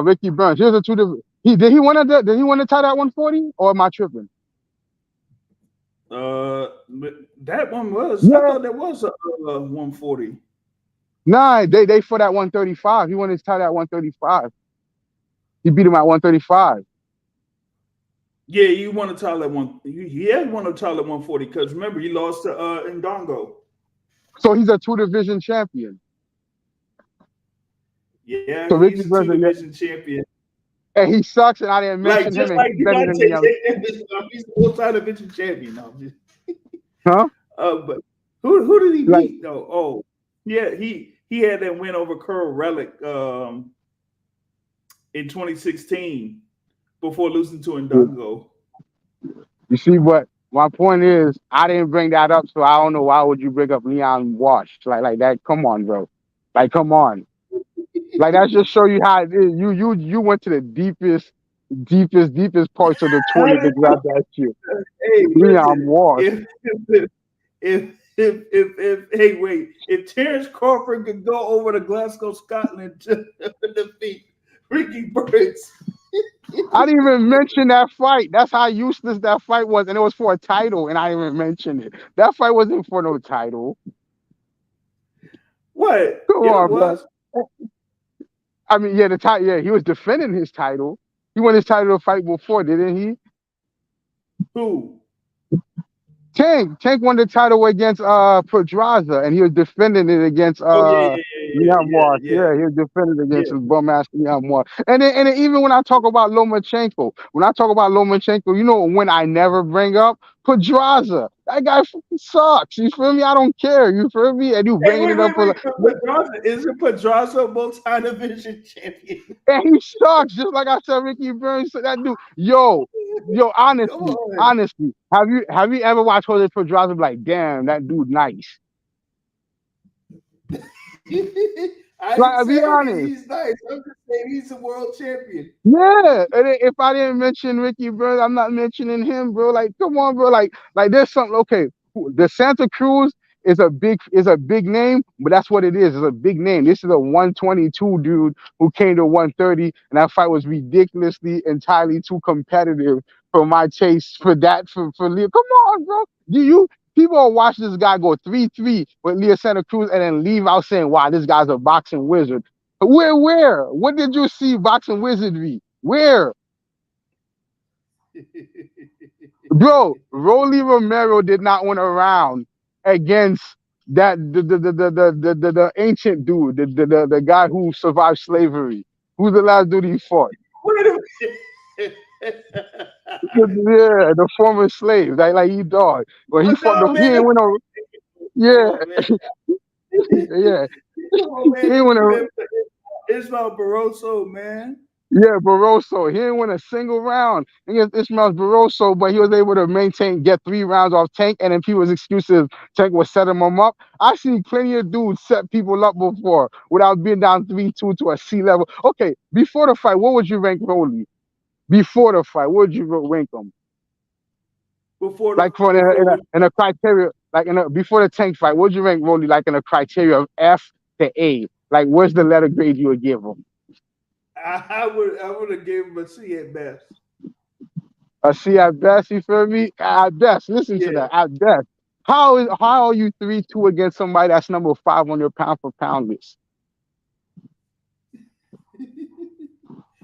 Ricky Burns. He was a two. Did he win did he win the title at 140? Or am I tripping? That one was. I Yeah. thought that was a 140. Nah, they fought at 135. He won his title at 135. He beat him at 135. Yeah, you want to title at one. He had won a title at 140 because remember he lost to Ndongo. So he's a two-division champion. Yeah, So he's Ricky a Burns, two-division champion. and he sucks, and I didn't mention Just him, and like he's better than me. he's a multi-division champion now. Huh? But who did he Like, beat though? Oh, yeah, he had that win over Curl Relic in 2016 before losing to Ndongo. you see what my point is? I didn't bring that up, so I don't know why would you bring up Leon Walsh like that? Come on, bro. Like, come on. Like that just show you how it is. You went to the deepest parts of the I toilet to didn't grab that shit. Hey, Leon listen. Walsh. Hey, wait. If Terrence Crawford could go over to Glasgow, Scotland to defeat Ricky Burns. I didn't even mention that fight. That's how useless that fight was, and it was for a title, and I didn't even mention it. That fight wasn't for no title. What? Come Yeah, it on, bro. was. I mean, yeah, yeah, he was defending his title. He won his title fight before, didn't he? Who? Tank won the title against Pedraza, and he was defending it against Oh Leon Walsh. Yeah, he was defending it against his bum ass Leon Walsh. And then even when I talk about Lomachenko, when I never bring up Pedraza. That guy fucking sucks. You feel me? I don't care. You feel me? And you bringing it up for Pedraza. Isn't Pedraza a multi-division champion? and he sucks, just like I said, Ricky Burns. So that dude, honestly, have you ever watched Jose Pedraza? Be like, damn, that dude nice. I Be honest. He's nice. I'm just saying he's a world champion. Yeah, and if I didn't mention Ricky Burns, I'm not mentioning him, bro. Like, come on, bro. Like there's something. Okay, The Santa Cruz is a big name, but that's what it is. It's a big name. This is a 122 dude who came to 130, and that fight was ridiculously entirely too competitive for my taste. For Leo. Come on, bro. You people will watch this guy go 3-3 with Leo Santa Cruz and then leave out saying, "Wow, this guy's a boxing wizard." Where? What did you see boxing wizardry? Where? Bro, Rolly Romero did not win a round against that the ancient dude, the guy who survived slavery. Who's the last dude he fought? Wait a minute. Yeah, the former slave, like he dog. But he Oh fought no, he man! ain't win a Come yeah, on, man! yeah. Come on, He man! ain't You win a remember Ismael Barroso, man? Yeah, Barroso. He didn't win a single round against Ismael Barroso, but he was able to get 3 rounds off Tank, and then people's excuses, Tank was setting him up. I seen plenty of dudes set people up before without being down 3-2 to a C level. Okay, before the fight, what would you rank Rolly? Before the fight, what would you rank him? Like for Before we in a criteria, like before the Tank fight, what would you rank Rolly like in a criteria of F to A? Like, where's the letter grade you would give him? I would have gave him a C at best. A C at best, you feel me? At best, listen to Yeah. that. At best, how are you 3-2 against somebody that's number 5 on your pound for pound list?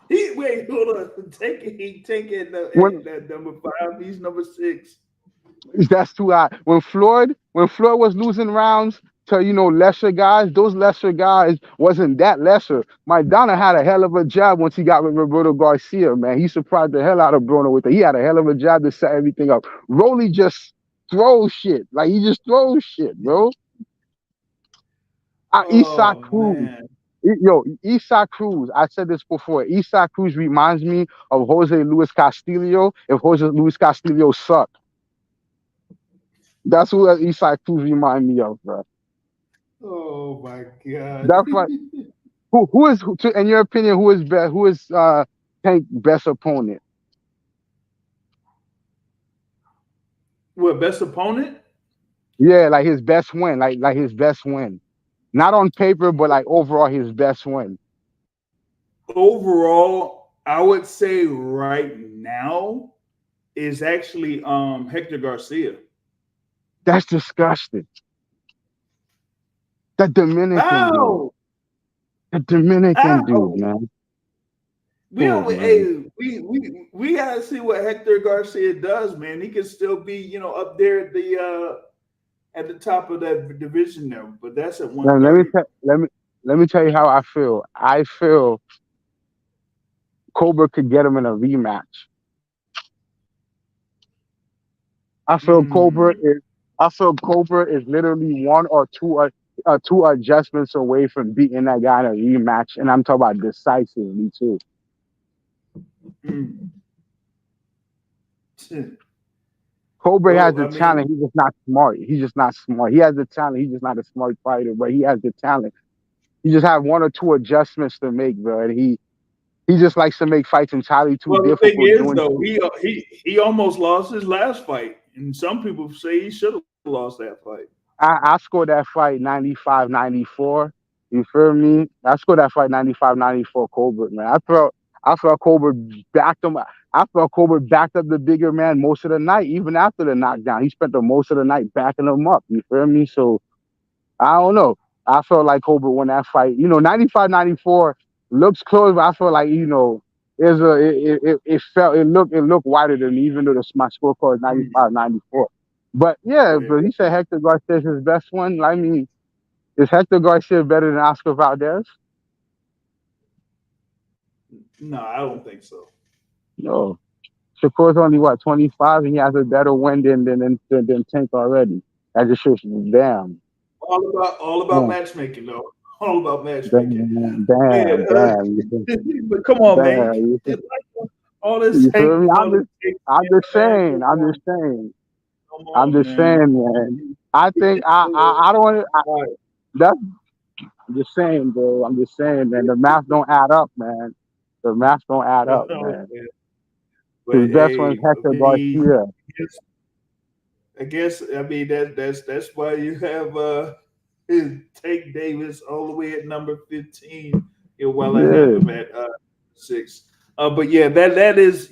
Wait, hold on. Take it When at number 5. He's number 6. that's too high. When Floyd was losing rounds to lesser guys, those lesser guys wasn't that lesser. Maidana had a hell of a job once he got with Roberto Garcia. Man, he surprised the hell out of Bruno with it. He had a hell of a job to set everything up. Rolly just throws shit. Like he just throws shit, bro. Isak Oh Cruz. man. Isak Cruz. I said this before. Isak Cruz reminds me of Jose Luis Castillo if Jose Luis Castillo sucked. That's who Isak Cruz remind me of, bro. Oh my God. That's what. In your opinion, who is Tank best opponent? What, best opponent? Yeah, like his best win, like his best win. Not on paper, but like overall his best win. Overall, I would say right now is actually Hector Garcia. That's disgusting. The Dominican dude. How? The Dominican dude, How? man. We Oh don't. man. Hey, we gotta see what Hector Garcia does, man. He can still be, up there at the top of that division there, but that's at Now, let me 130. tell let me tell you how I feel. I feel Cobra could get him in a rematch. I feel Cobra Mm. is I feel Cobra is literally one or two adjustments away from beating that guy in a rematch, and I'm talking about decisively too. Mm. Cobra has Well, the I mean, talent. He's just not smart. He's just not smart. He has the talent. He's just not a smart fighter, but he has the talent. He just have one or two adjustments to make, bro. And he just likes to make fights entirely too well, the thing difficult is doing though, shit. he almost lost his last fight, and some people say he should have lost that fight. I scored that fight 95-94. You feel me? I scored that fight 95-94 Cobra, man. I felt Cobra backed him. I felt Cobra backed up the bigger man most of the night, even after the knockdown. He spent the most of the night backing him up. You feel me? So I don't know. I felt like Cobra won that fight. 95-94 looks close, but I feel like, it looked wider than me, even though my scorecard is Mm. 95-94. But yeah, Yeah. but he said Hector Garcia is his best one. I mean, is Hector Garcia better than Oscar Valdez? No, I don't think so. No. Shakur's only 25, and he has a better win than Tank already. That just shows you, damn. All about Damn, matchmaking, though. All about matchmaking. damn, Man, damn, damn. but come on, man. Damn. All this You feel tank, me? all this tank, I'm just man. saying. I'm just saying. Come I'm on, just man. saying, man. I think I don't want to. All right. That's I'm just saying, bro. I'm just saying, man. The math don't add up, man. The math don't add up, man. Okay. But His best one is hey, I Hector mean, Garcia. yes, I guess that's why you have Tank Davis all the way at number 15. While I have Yeah. him at 6. But yeah, that is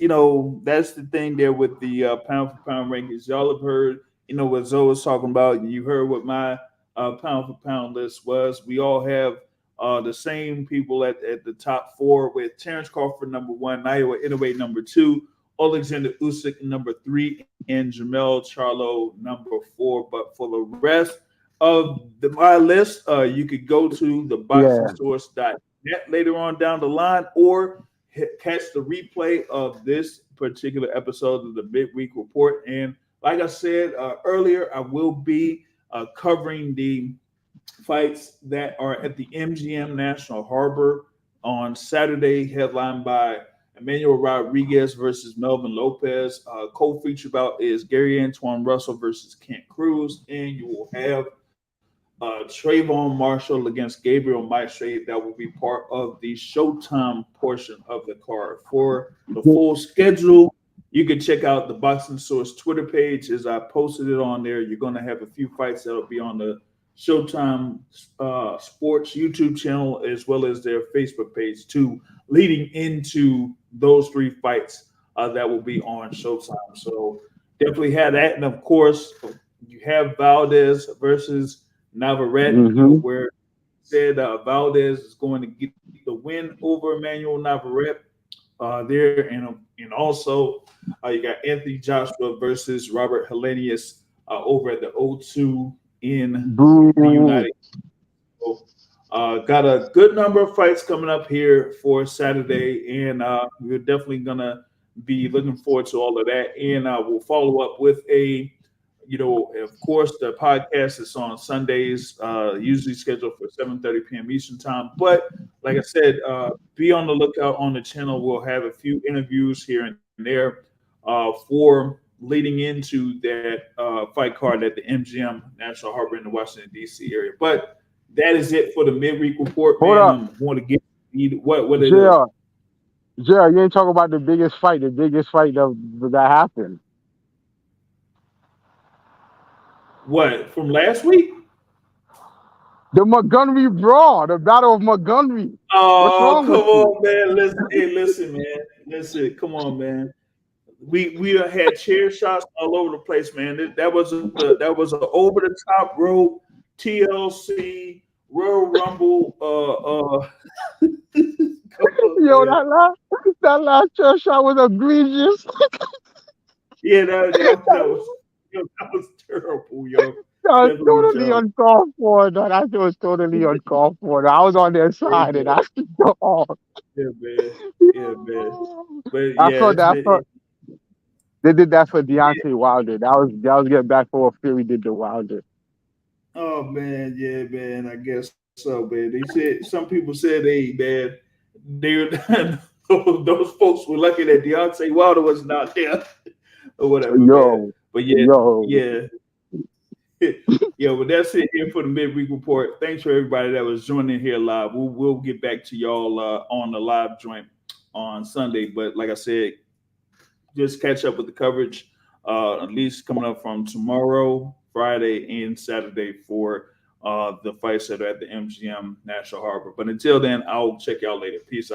that's the thing there with the pound for pound rankings. Y'all have heard what Zoe was talking about. You heard what my pound for pound list was. We all have the same people at the top 4 with Terrence Crawford number 1, Naoya Inoue number 2, Alexander Usyk number 3, and Jamel Charlo number 4. But for the rest of my list, you could go to the Yeah. boxingsource.net later on down the line, or catch the replay of this particular episode of the Midweek Report. And like I said earlier, I will be covering the fights that are at the MGM National Harbor on Saturday, headlined by Emmanuel Rodriguez versus Melvin Lopez. Co-featured bout is Gary Antoine Russell versus Kent Cruz, and you will have Trayvon Marshall against Gabriel Maestre. That will be part of the Showtime portion of the card. For the full schedule, you can check out the Boxing Source Twitter page, as I posted it on there. You're going to have a few fights that'll be on the Showtime Sports YouTube channel, as well as their Facebook page too, leading into those 3 fights that will be on Showtime. So definitely have that. And of course, you have Valdez versus Navarrete, Mm-hmm. where said Valdez is going to get the win over Emmanuel Navarrete there, and also you got Anthony Joshua versus Robert Helenius over at the O2 in the Boo. United. So, got a good number of fights coming up here for Saturday, and we're definitely gonna be looking forward to all of that. And we'll follow up with of course, the podcast is on Sundays, usually scheduled for 7:30 p.m. Eastern time. But like I said, be on the lookout on the channel. We'll have a few interviews here and there for leading into that fight card at the MGM National Harbor in the Washington, D.C. area. But that is it for the midweek report, Hold man. up. Want to get what it is. Jail. Jail, you ain't talking about the biggest fight that happened. What, from last week? The Montgomery Brawl, the Battle of Montgomery. What's Oh, wrong come with you? on, man. Listen, hey, listen, man. Listen, come on, man. We done had chair shots all over the place, man. That was a over the top rope TLC Royal Rumble. Come on, Yo, man. that last chair shot was egregious. Yeah, that was terrible, yo. That was Definitely totally terrible. uncalled for. No, that shit was totally uncalled for. I was on their Yeah, side, and I oh, yeah, man. Yeah, man. But I yeah, felt that. They did that for yeah. Deontay Wilder. That was getting back for what Fury did to Wilder. Oh man, yeah, man. I guess so, man. Some people said, hey, man, they those folks were lucky that Deontay Wilder was not there or whatever, man. Yo, But yeah, yo, yeah, yeah. But that's it here for the midweek report. Thanks for everybody that was joining here live. We'll get back to y'all on the live joint on Sunday. But like I said, just catch up with the coverage, at least coming up from tomorrow, Friday, and Saturday for the fights that are at the MGM National Harbor. But until then, I'll check y'all later. Peace out.